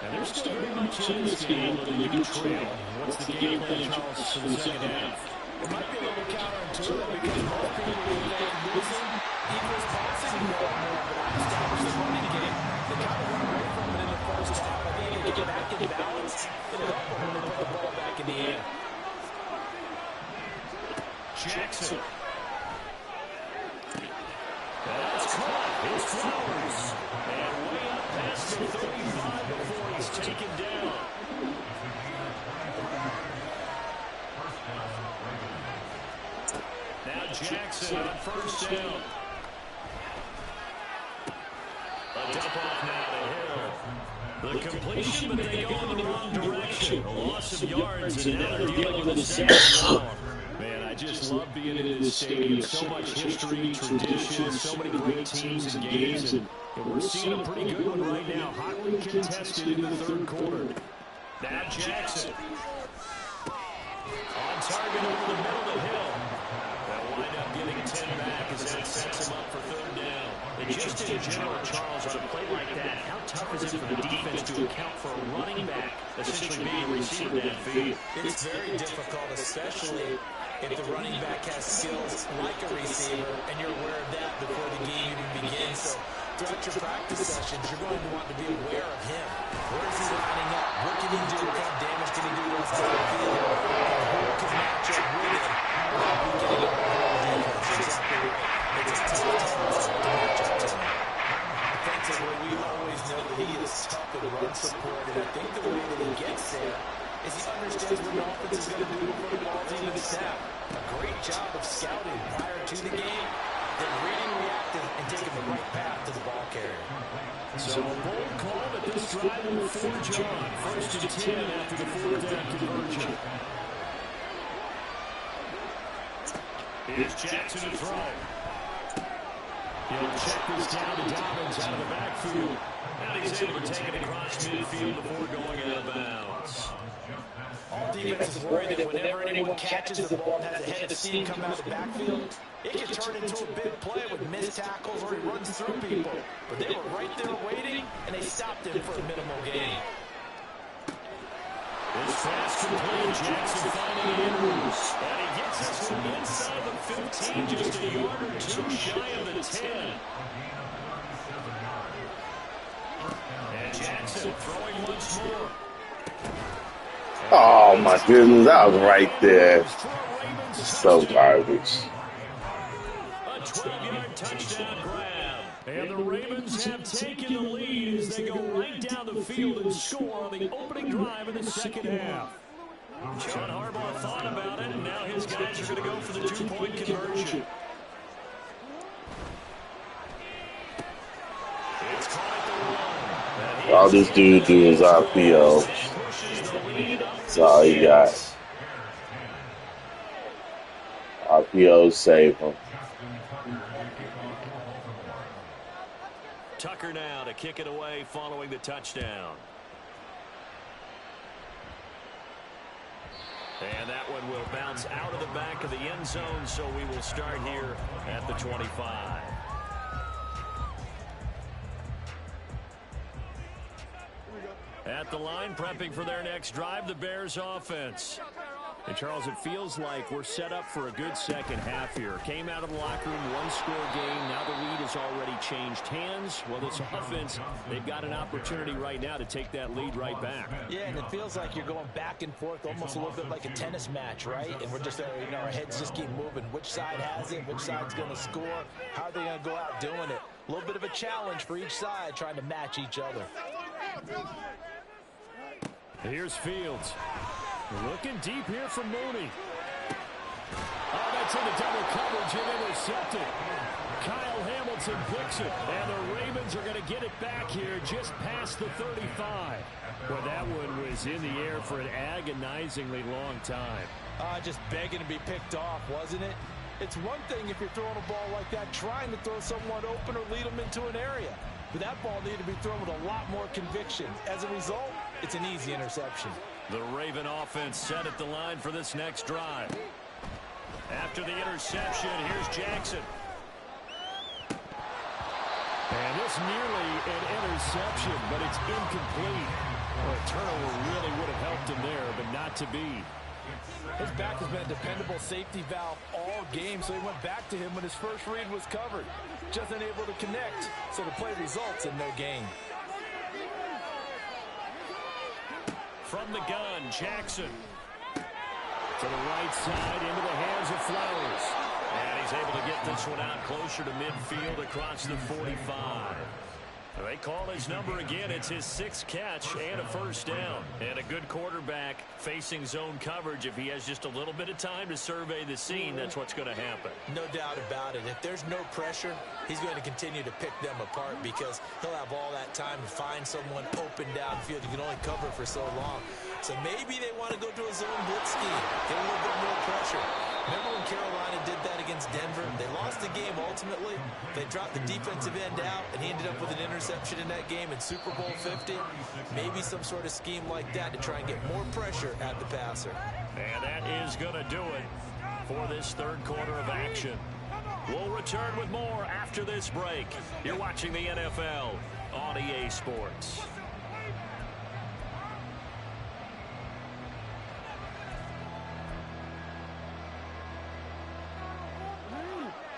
And there's still very much in this game, although they do trail. What's the game plan, Charles, for the second half? It might be a little counterintuitive because most people would think losing equals passing more and more, but I established the running game. They kind of run away from it in the first half. I think they get back in balance. It'll help them when they put the ball back in the air. Jackson. That's caught. It's Flowers. And way up past the 35 before he's taken down. Now Jackson on first down. A dump off now to Hill. The completion, but they go in the wrong direction. A loss of yards, and now they're dealing with a second. Man, I just love being in this stadium. So much history, tradition, so many great teams and games, and we're seeing a pretty good one right now. Hotly contested in the third quarter. Now Jackson. On target over the middle to Hill. They'll wind up getting 10 back as that sets him up for third down. And just in general, Charles, on a play like that, how tough is it for the defense to account for a running back essentially being a receiver downfield? It's very difficult, especially if the running back has skills like a receiver, and you're aware of that before the game even begins. So throughout your practice sessions, you're going to want to be aware of him. Where is he lining up? What can he do? What kind of damage can he do once downfield? And who can match up with him? We're getting up on the defense. Exactly right. It's a tough task to match up to him. Defensively, we always know that he is tough in run support, and I think the way that he gets there is he understands what the offense is going to do before the ball's even snapped. A great job of scouting prior to the game, then reading, reacting, and taking the right path to the ball carrier. So a bold call, but this drive will forge on. First and 10 after the fourth down conversion. Here's Jackson to throw. He'll check this down to Dobbins out of the backfield. And he's able to take it across midfield before going out of bounds. All defenses worry that whenever anyone catches the ball and has a head of steam come out of the backfield, it can turn into a big play with missed tackles or he runs through people. But they were right there waiting, and they stopped him for a minimal gain. This pass complete. Jackson finding Andrews. And he gets this one inside the 15, just a yard or two shy of the 10. And Jackson throwing once more. Oh my goodness, that was right there. So garbage. A 12-yard touchdown grab. And the Ravens have taken the lead as they go right down the field and score on the opening drive in the second half. John Harbaugh thought about it, and now his guys are going to go for the two-point conversion. It's caught All this dude do is RPO. Pushes the lead up That's to all he got. 6. RPO save him. Tucker now to kick it away following the touchdown. And that one will bounce out of the back of the end zone, so we will start here at the 25. At the line, prepping for their next drive, the Bears offense. And, Charles, it feels like we're set up for a good second half here. Came out of the locker room, one-score game. Now the lead has already changed hands. Well, this offense, they've got an opportunity right now to take that lead right back. Yeah, and it feels like you're going back and forth, almost a little bit like a tennis match, right? And we're just, our heads just keep moving. Which side has it? Which side's going to score? How are they going to go out doing it? A little bit of a challenge for each side, trying to match each other. Here's Fields. Looking deep here from Mooney. Oh, that's into double coverage and intercepted. Kyle Hamilton picks it, and the Ravens are going to get it back here just past the 35. Well, that one was in the air for an agonizingly long time. Just begging to be picked off, wasn't it? It's one thing if you're throwing a ball like that, trying to throw someone open or lead them into an area. But that ball needed to be thrown with a lot more conviction. As a result, it's an easy interception. The Raven offense set at the line for this next drive. After the interception, here's Jackson. And this nearly an interception, but it's incomplete. Well, a turnover really would have helped him there, but not to be. His back has been a dependable safety valve all game, so he went back to him when his first read was covered. Just unable to connect, so the play results in no gain. From the gun, Jackson. To the right side, into the hands of Flowers. And he's able to get this one out closer to midfield across the 45. They call his number again. It's his 6th catch and a first down. And a good quarterback facing zone coverage. If he has just a little bit of time to survey the scene, that's what's going to happen. No doubt about it. If there's no pressure, he's going to continue to pick them apart because he'll have all that time to find someone open downfield. You can only cover for so long. So maybe they want to go to a zone blitz scheme, get a little bit more pressure. Remember when Carolina did that against Denver? They lost the game ultimately. They dropped the defensive end out, and he ended up with an interception in that game in Super Bowl 50. Maybe some sort of scheme like that to try and get more pressure at the passer. And that is going to do it for this third quarter of action. We'll return with more after this break. You're watching the NFL on EA Sports.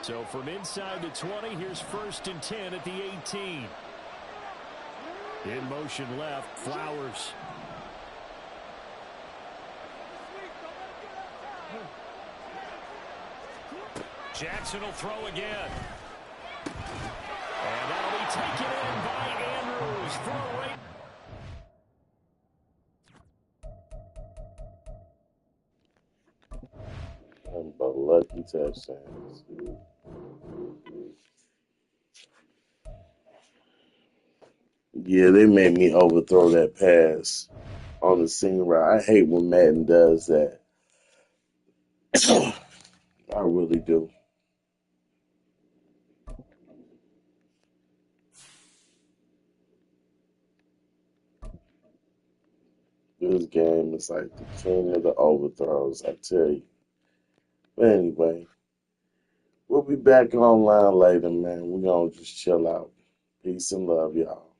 So from inside the 20, here's 1st and 10 at the 18. In motion left, Flowers. Jackson will throw again. And that'll be taken in by Andrews for a rate. But lucky touchdowns. Yeah, they made me overthrow that pass on the seam route. I hate when Madden does that. I really do. This game is like the king of the overthrows, I tell you. But anyway, we'll be back online later, man. We're going to just chill out. Peace and love, y'all.